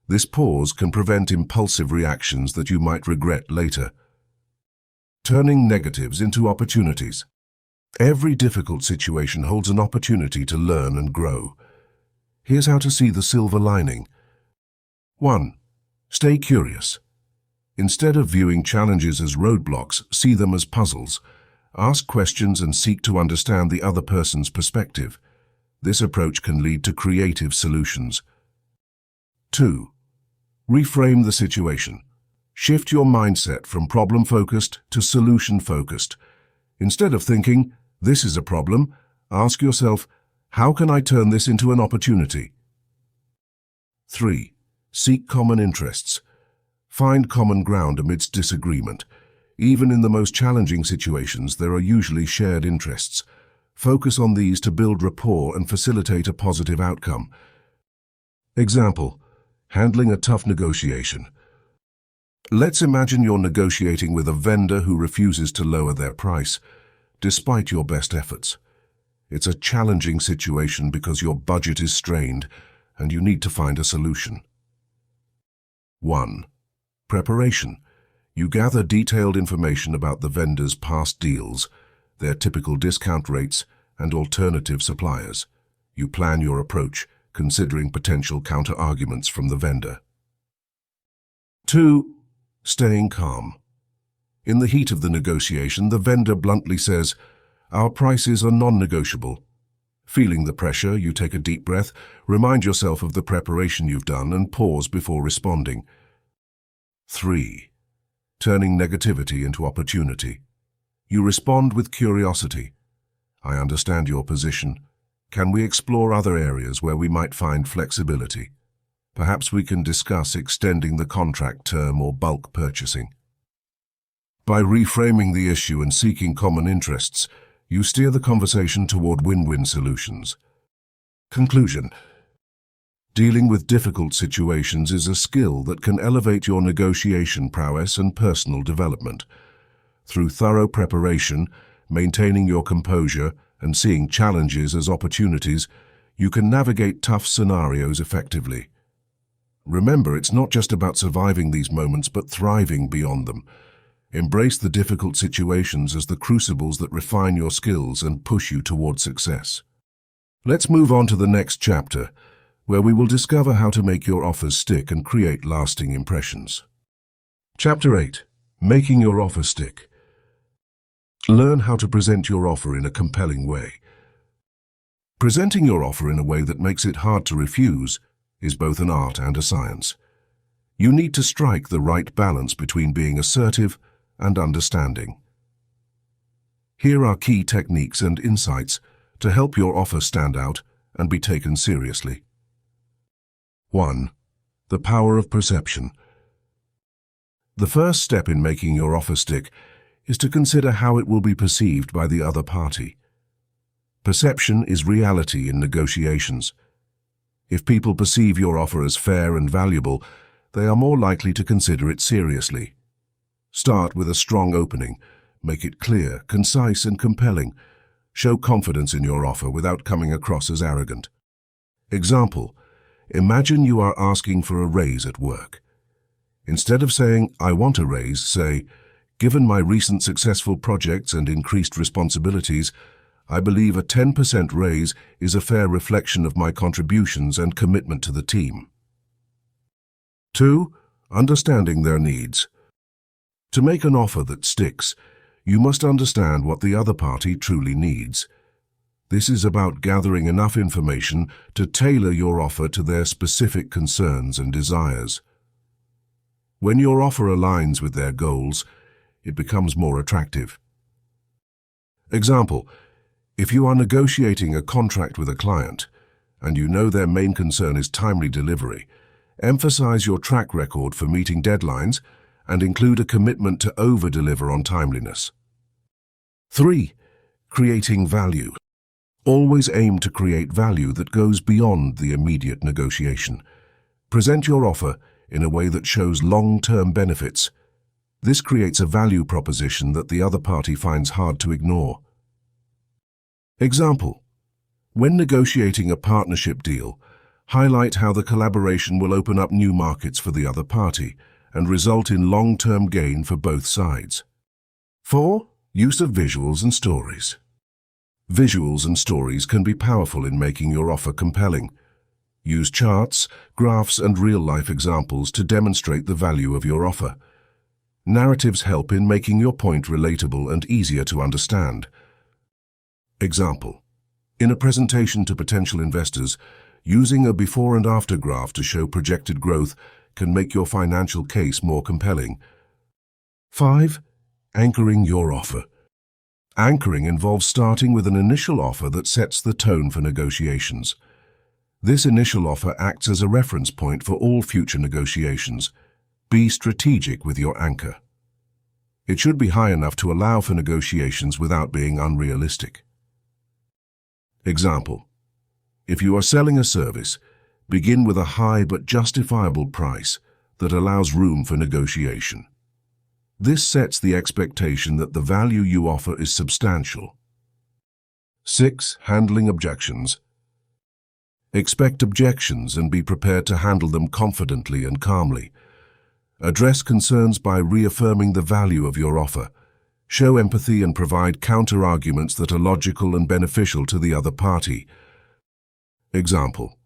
This pause can prevent impulsive reactions that you might regret later. Turning negatives into opportunities. Every difficult situation holds an opportunity to learn and grow. Here's how to see the silver lining. 1. Stay curious. Instead of viewing challenges as roadblocks, see them as puzzles. Ask questions and seek to understand the other person's perspective. This approach can lead to creative solutions. 2. Reframe the situation. Shift your mindset from problem-focused to solution-focused. Instead of thinking, "This is a problem," ask yourself, "How can I turn this into an opportunity?" 3. Seek common interests. Find common ground amidst disagreement. Even in the most challenging situations, there are usually shared interests. Focus on these to build rapport and facilitate a positive outcome. Example: handling a tough negotiation. Let's imagine you're negotiating with a vendor who refuses to lower their price, despite your best efforts. It's a challenging situation because your budget is strained, and you need to find a solution. 1. Preparation. You gather detailed information about the vendor's past deals, their typical discount rates, and alternative suppliers. You plan your approach, considering potential counter-arguments from the vendor. 2. Staying calm. In the heat of the negotiation, the vendor bluntly says, "Our prices are non-negotiable." Feeling the pressure, you take a deep breath, remind yourself of the preparation you've done, and pause before responding. 3. Turning negativity into opportunity. You respond with curiosity. "I understand your position. Can we explore other areas where we might find flexibility? Perhaps we can discuss extending the contract term or bulk purchasing." By reframing the issue and seeking common interests, you steer the conversation toward win-win solutions. Conclusion. Dealing with difficult situations is a skill that can elevate your negotiation prowess and personal development. Through thorough preparation, maintaining your composure, and seeing challenges as opportunities, you can navigate tough scenarios effectively. Remember, it's not just about surviving these moments, but thriving beyond them. Embrace the difficult situations as the crucibles that refine your skills and push you toward success. Let's move on to the next chapter, where we will discover how to make your offers stick and create lasting impressions. Chapter 8. Making your offer stick. Learn how to present your offer in a compelling way. Presenting your offer in a way that makes it hard to refuse is both an art and a science. You need to strike the right balance between being assertive and understanding. Here are key techniques and insights to help your offer stand out and be taken seriously. 1. The power of perception. The first step in making your offer stick is to consider how it will be perceived by the other party. Perception is reality in negotiations. If people perceive your offer as fair and valuable, they are more likely to consider it seriously. Start with a strong opening. Make it clear, concise, and compelling. Show confidence in your offer without coming across as arrogant. Example: imagine you are asking for a raise at work. Instead of saying, "I want a raise," say, "Given my recent successful projects and increased responsibilities, I believe a 10% raise is a fair reflection of my contributions and commitment to the team." 2. Understanding their needs. To make an offer that sticks, you must understand what the other party truly needs. This is about gathering enough information to tailor your offer to their specific concerns and desires. When your offer aligns with their goals, it becomes more attractive. Example: if you are negotiating a contract with a client, and you know their main concern is timely delivery, emphasize your track record for meeting deadlines and include a commitment to over-deliver on timeliness. 3. Creating value. Always aim to create value that goes beyond the immediate negotiation. Present your offer in a way that shows long-term benefits. This creates a value proposition that the other party finds hard to ignore. Example: when negotiating a partnership deal, highlight how the collaboration will open up new markets for the other party and result in long-term gain for both sides. 4. Use of visuals and stories. Visuals and stories can be powerful in making your offer compelling. Use charts, graphs, and real-life examples to demonstrate the value of your offer. Narratives help in making your point relatable and easier to understand. Example: in a presentation to potential investors, using a before and after graph to show projected growth can make your financial case more compelling. 5. Anchoring your offer. Anchoring involves starting with an initial offer that sets the tone for negotiations. This initial offer acts as a reference point for all future negotiations. Be strategic with your anchor. It should be high enough to allow for negotiations without being unrealistic. Example: if you are selling a service, begin with a high but justifiable price that allows room for negotiation. This sets the expectation that the value you offer is substantial. 6. Handling objections. Expect objections and be prepared to handle them confidently and calmly. Address concerns by reaffirming the value of your offer. Show empathy and provide counter-arguments that are logical and beneficial to the other party. Example: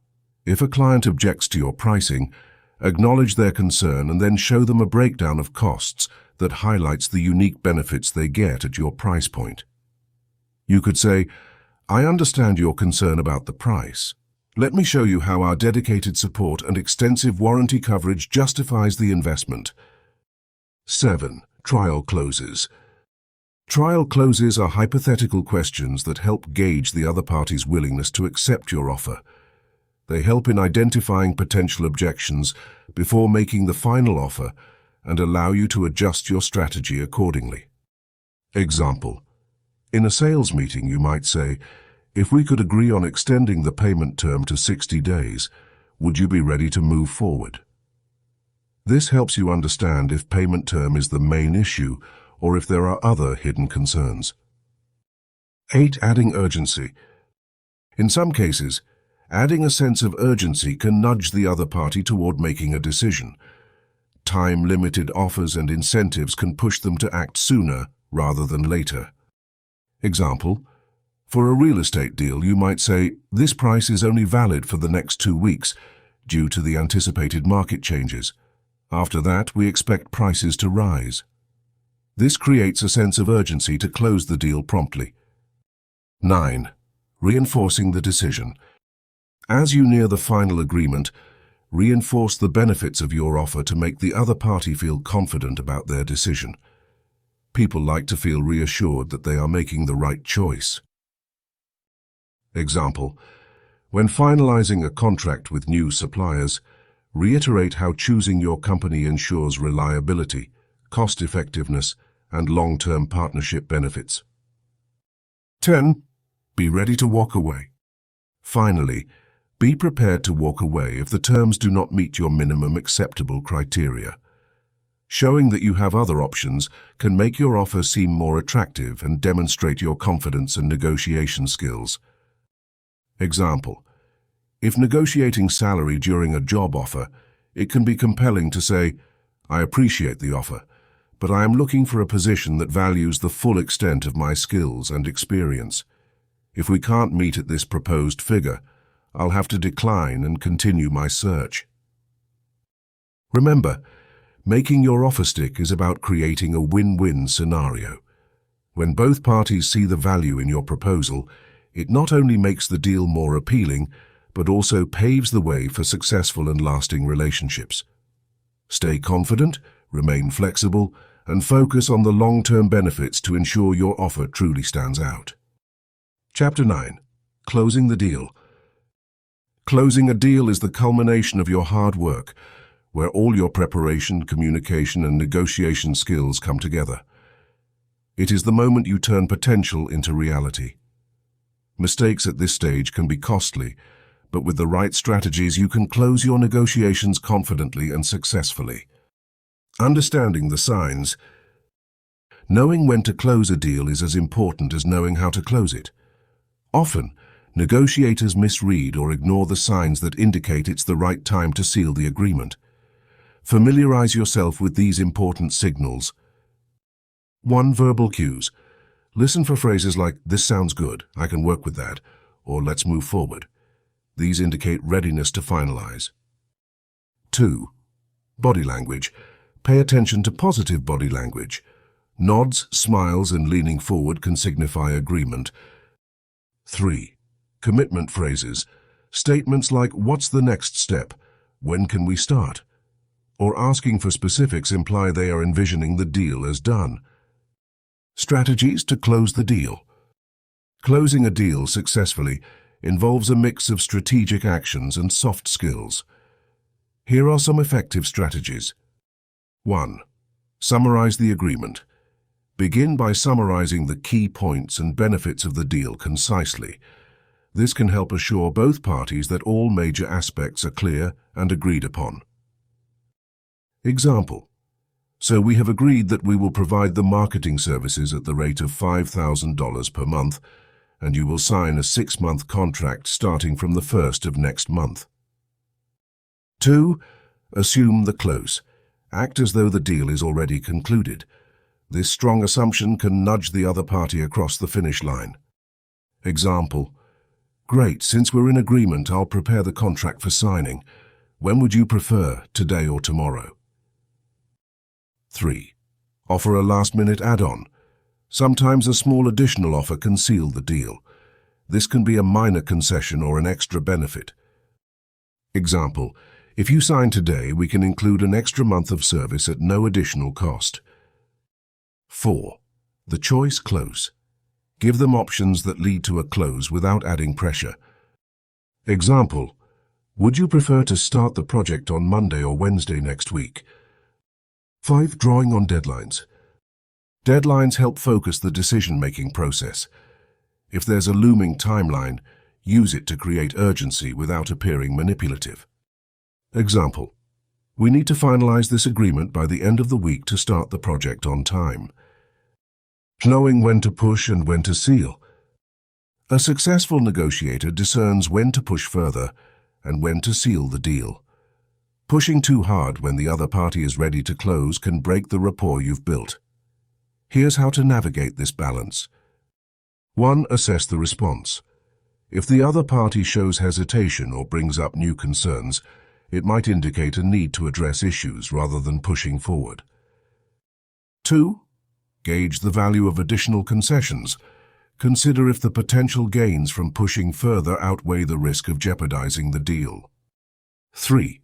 if a client objects to your pricing, acknowledge their concern and then show them a breakdown of costs that highlights the unique benefits they get at your price point. You could say, "I understand your concern about the price. Let me show you how our dedicated support and extensive warranty coverage justifies the investment." 7. Trial closes. Trial closes are hypothetical questions that help gauge the other party's willingness to accept your offer. They help in identifying potential objections before making the final offer and allow you to adjust your strategy accordingly. Example: in a sales meeting you might say, "If we could agree on extending the payment term to 60 days, would you be ready to move forward?" This helps you understand if payment term is the main issue or if there are other hidden concerns. 8. Adding urgency. In some cases, adding a sense of urgency can nudge the other party toward making a decision. Time-limited offers and incentives can push them to act sooner rather than later. Example: for a real estate deal, you might say, "This price is only valid for the next 2 weeks due to the anticipated market changes. After that, we expect prices to rise." This creates a sense of urgency to close the deal promptly. 9. Reinforcing the decision. As you near the final agreement, reinforce the benefits of your offer to make the other party feel confident about their decision. People like to feel reassured that they are making the right choice. Example: when finalizing a contract with new suppliers, reiterate how choosing your company ensures reliability, cost-effectiveness, and long-term partnership benefits. 10. Be ready to walk away. Finally, be prepared to walk away if the terms do not meet your minimum acceptable criteria. Showing that you have other options can make your offer seem more attractive and demonstrate your confidence and negotiation skills. Example: if negotiating salary during a job offer, it can be compelling to say, "I appreciate the offer, but I am looking for a position that values the full extent of my skills and experience. If we can't meet at this proposed figure, I'll have to decline and continue my search." Remember, making your offer stick is about creating a win-win scenario. When both parties see the value in your proposal, it not only makes the deal more appealing, but also paves the way for successful and lasting relationships. Stay confident, remain flexible, and focus on the long-term benefits to ensure your offer truly stands out. Chapter 9. Closing the deal. Closing a deal is the culmination of your hard work, where all your preparation, communication, and negotiation skills come together. It is the moment you turn potential into reality. Mistakes at this stage can be costly, but with the right strategies you can close your negotiations confidently and successfully. Understanding the signs. Knowing when to close a deal is as important as knowing how to close it. Often, negotiators misread or ignore the signs that indicate it's the right time to seal the agreement. Familiarize yourself with these important signals. 1. Verbal cues. Listen for phrases like, "This sounds good, I can work with that," or "Let's move forward." These indicate readiness to finalize. 2. Body language. Pay attention to positive body language. Nods, smiles, and leaning forward can signify agreement. 3. Commitment phrases. Statements like, "What's the next step? When can we start?" or asking for specifics imply they are envisioning the deal as done. Strategies to close the deal. Closing a deal successfully involves a mix of strategic actions and soft skills. Here are some effective strategies. 1. Summarize the agreement. Begin by summarizing the key points and benefits of the deal concisely. This can help assure both parties that all major aspects are clear and agreed upon. Example: so we have agreed that we will provide the marketing services at the rate of $5,000 per month, and you will sign a 6-month contract starting from the 1st of next month. 2. Assume the close. Act as though the deal is already concluded. This strong assumption can nudge the other party across the finish line. Example: "Great, since we're in agreement, I'll prepare the contract for signing. When would you prefer, today or tomorrow?" 3. Offer a last-minute add-on. Sometimes a small additional offer can seal the deal. This can be a minor concession or an extra benefit. Example: "If you sign today, we can include an extra month of service at no additional cost." 4. The choice close. Give them options that lead to a close without adding pressure. Example: "Would you prefer to start the project on Monday or Wednesday next week?" 5. Drawing on deadlines. Deadlines help focus the decision-making process. If there's a looming timeline, use it to create urgency without appearing manipulative. Example: "We need to finalize this agreement by the end of the week to start the project on time." Knowing when to push and when to seal. A successful negotiator discerns when to push further and when to seal the deal. Pushing too hard when the other party is ready to close can break the rapport you've built. Here's how to navigate this balance. 1. Assess the response. If the other party shows hesitation or brings up new concerns, it might indicate a need to address issues rather than pushing forward. 2. Gauge the value of additional concessions. Consider if the potential gains from pushing further outweigh the risk of jeopardizing the deal. 3.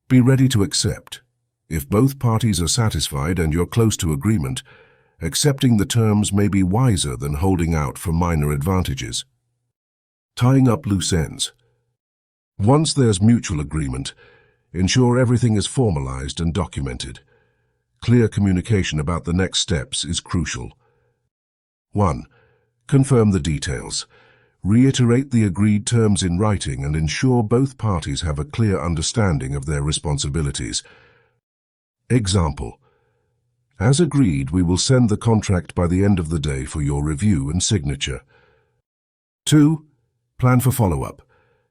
Be ready to accept. If both parties are satisfied and you're close to agreement, accepting the terms may be wiser than holding out for minor advantages. Tying up loose ends. Once there's mutual agreement, ensure everything is formalized and documented. Clear communication about the next steps is crucial. 1. Confirm the details. Reiterate the agreed terms in writing and ensure both parties have a clear understanding of their responsibilities. Example: "As agreed, we will send the contract by the end of the day for your review and signature." 2. Plan for follow-up.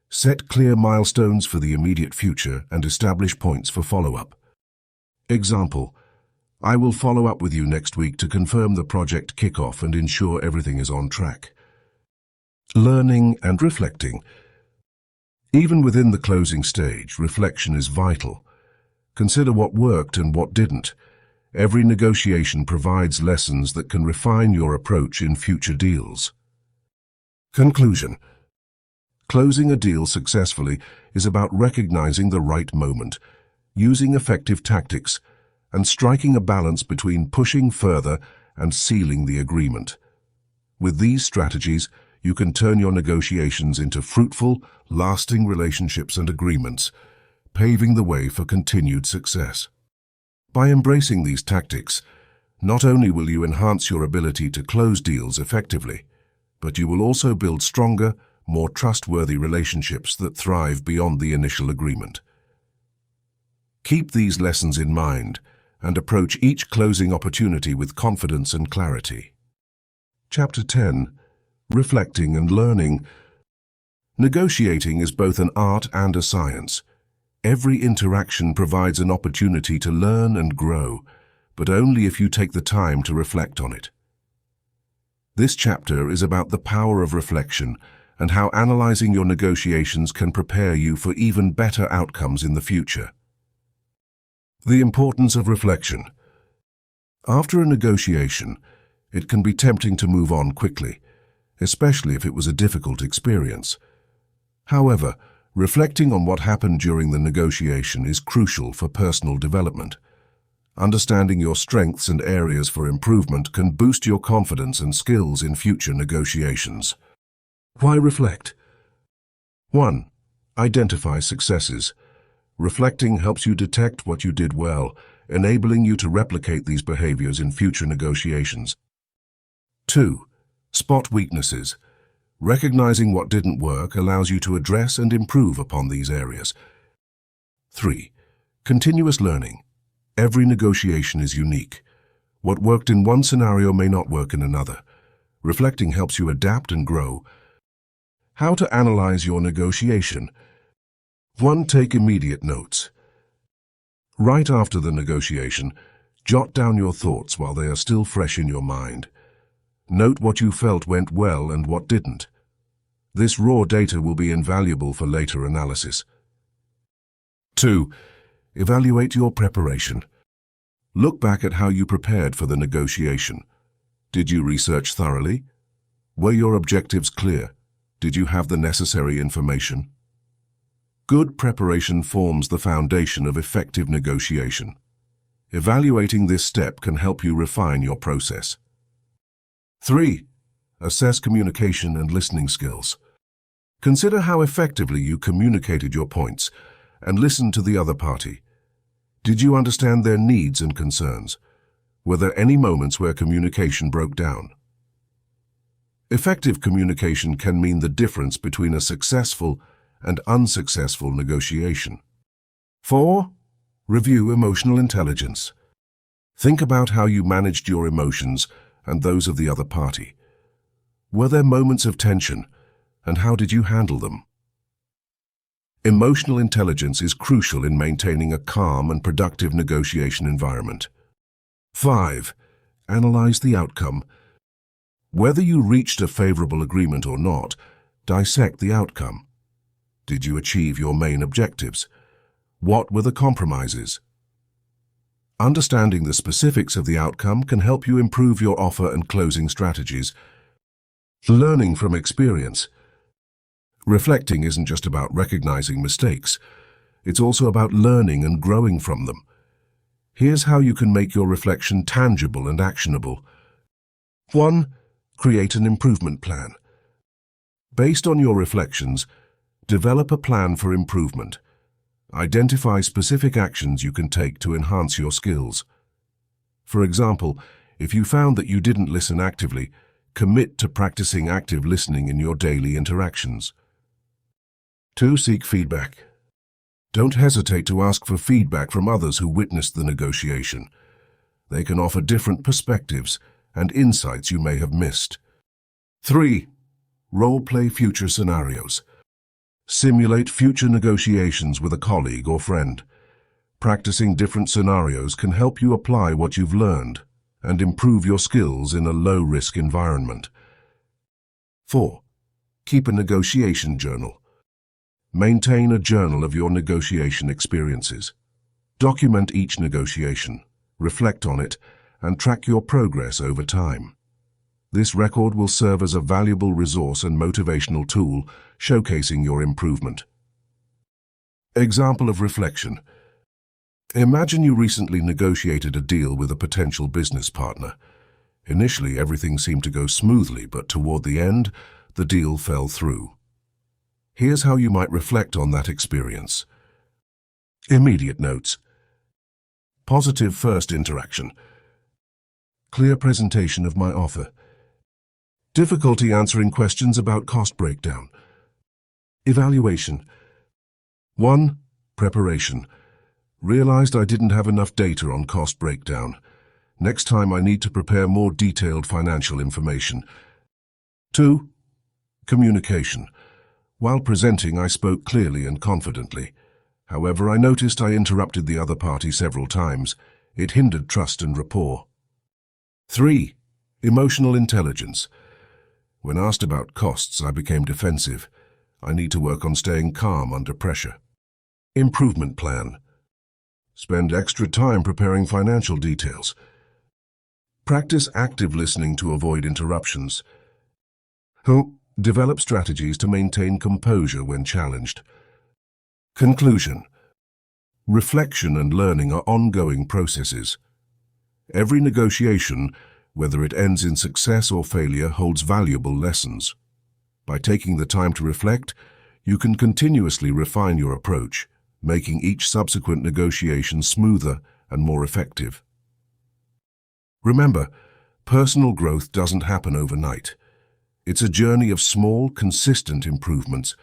Set clear milestones for the immediate future and establish points for follow-up. Example: "I will follow up with you next week to confirm the project kickoff and ensure everything is on track." Learning and reflecting. Even within the closing stage, reflection is vital. Consider what worked and what didn't. Every negotiation provides lessons that can refine your approach in future deals. Conclusion. Closing a deal successfully is about recognizing the right moment, using effective tactics, and striking a balance between pushing further and sealing the agreement. With these strategies, you can turn your negotiations into fruitful, lasting relationships and agreements, paving the way for continued success. By embracing these tactics, not only will you enhance your ability to close deals effectively, but you will also build stronger, more trustworthy relationships that thrive beyond the initial agreement. Keep these lessons in mind and approach each closing opportunity with confidence and clarity. Chapter 10. Reflecting and learning. Negotiating is both an art and a science. Every interaction provides an opportunity to learn and grow, but only if you take the time to reflect on it. This chapter is about the power of reflection and how analyzing your negotiations can prepare you for even better outcomes in the future. The importance of reflection. After a negotiation, it can be tempting to move on quickly, especially if it was a difficult experience. However, reflecting on what happened during the negotiation is crucial for personal development. Understanding your strengths and areas for improvement can boost your confidence and skills in future negotiations. Why reflect? 1. Identify successes. Reflecting helps you detect what you did well, enabling you to replicate these behaviors in future negotiations. 2. Spot weaknesses. Recognizing what didn't work allows you to address and improve upon these areas. 3. Continuous learning. Every negotiation is unique. What worked in one scenario may not work in another. Reflecting helps you adapt and grow. How to analyze your negotiation. 1. Take immediate notes. Right after the negotiation, jot down your thoughts while they are still fresh in your mind. Note what you felt went well and what didn't. This raw data will be invaluable for later analysis. 2. Evaluate your preparation. Look back at how you prepared for the negotiation. Did you research thoroughly? Were your objectives clear? Did you have the necessary information? Good preparation forms the foundation of effective negotiation. Evaluating this step can help you refine your process. 3. Assess communication and listening skills. Consider how effectively you communicated your points and listen to the other party. Did you understand their needs and concerns? Were there any moments where communication broke down? Effective communication can mean the difference between a successful and unsuccessful negotiation. 4. Review emotional intelligence. Think about how you managed your emotions and those of the other party. Were there moments of tension, and how did you handle them? Emotional intelligence is crucial in maintaining a calm and productive negotiation environment. 5. Analyze the outcome. Whether you reached a favorable agreement or not, dissect the outcome. Did you achieve your main objectives? What were the compromises? Understanding the specifics of the outcome can help you improve your offer and closing strategies. Learning from experience. Reflecting isn't just about recognizing mistakes. It's also about learning and growing from them. Here's how you can make your reflection tangible and actionable. 1. Create an improvement plan. Based on your reflections, develop a plan for improvement. Identify specific actions you can take to enhance your skills. For example, if you found that you didn't listen actively, commit to practicing active listening in your daily interactions. 2. Seek feedback. Don't hesitate to ask for feedback from others who witnessed the negotiation. They can offer different perspectives and insights you may have missed. 3. Role-play future scenarios. Simulate future negotiations with a colleague or friend. Practicing different scenarios can help you apply what you've learned and improve your skills in a low-risk environment. 4. Keep a negotiation journal. Maintain a journal of your negotiation experiences. Document each negotiation, reflect on it, and track your progress over time. This record will serve as a valuable resource and motivational tool, showcasing your improvement. Example of reflection. Imagine you recently negotiated a deal with a potential business partner. Initially, everything seemed to go smoothly, but toward the end, the deal fell through. Here's how you might reflect on that experience. Immediate notes. Positive first interaction. Clear presentation of my offer. Difficulty answering questions about cost breakdown. Evaluation. 1. Preparation. Realized I didn't have enough data on cost breakdown. Next time I need to prepare more detailed financial information. 2. Communication. While presenting, I spoke clearly and confidently. However, I noticed I interrupted the other party several times. It hindered trust and rapport. 3. Emotional intelligence. When asked about costs, I became defensive. I need to work on staying calm under pressure. Improvement plan. Spend extra time preparing financial details. Practice active listening to avoid interruptions. Develop strategies to maintain composure when challenged. Conclusion. Reflection and learning are ongoing processes. Every negotiation, whether it ends in success or failure, holds valuable lessons. By taking the time to reflect, you can continuously refine your approach, making each subsequent negotiation smoother and more effective. Remember, personal growth doesn't happen overnight. It's a journey of small, consistent improvements.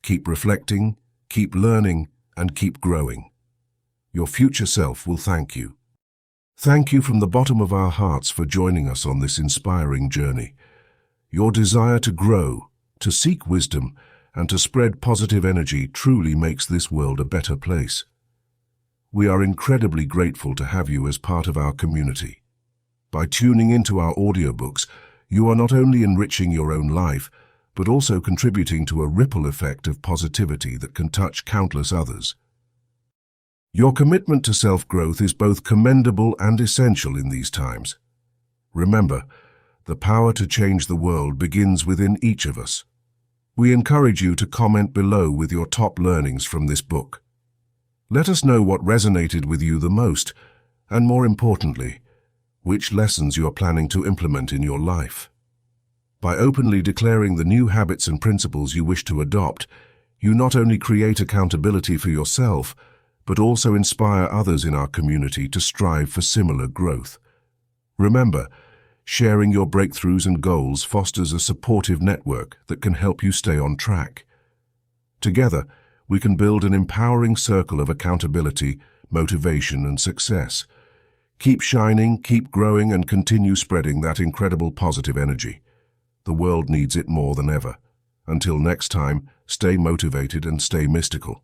Keep reflecting, keep learning, and keep growing. Your future self will thank you. Thank you from the bottom of our hearts for joining us on this inspiring journey. Your desire to grow, to seek wisdom, and to spread positive energy truly makes this world a better place. We are incredibly grateful to have you as part of our community. By tuning into our audiobooks, you are not only enriching your own life, but also contributing to a ripple effect of positivity that can touch countless others. Your commitment to self-growth is both commendable and essential in these times. Remember, the power to change the world begins within each of us. We encourage you to comment below with your top learnings from this book. Let us know what resonated with you the most, and more importantly, which lessons you are planning to implement in your life. By openly declaring the new habits and principles you wish to adopt, you not only create accountability for yourself, but also inspire others in our community to strive for similar growth. Remember, sharing your breakthroughs and goals fosters a supportive network that can help you stay on track. Together, we can build an empowering circle of accountability, motivation, and success. Keep shining, keep growing, and continue spreading that incredible positive energy. The world needs it more than ever. Until next time, stay motivated and stay mystical.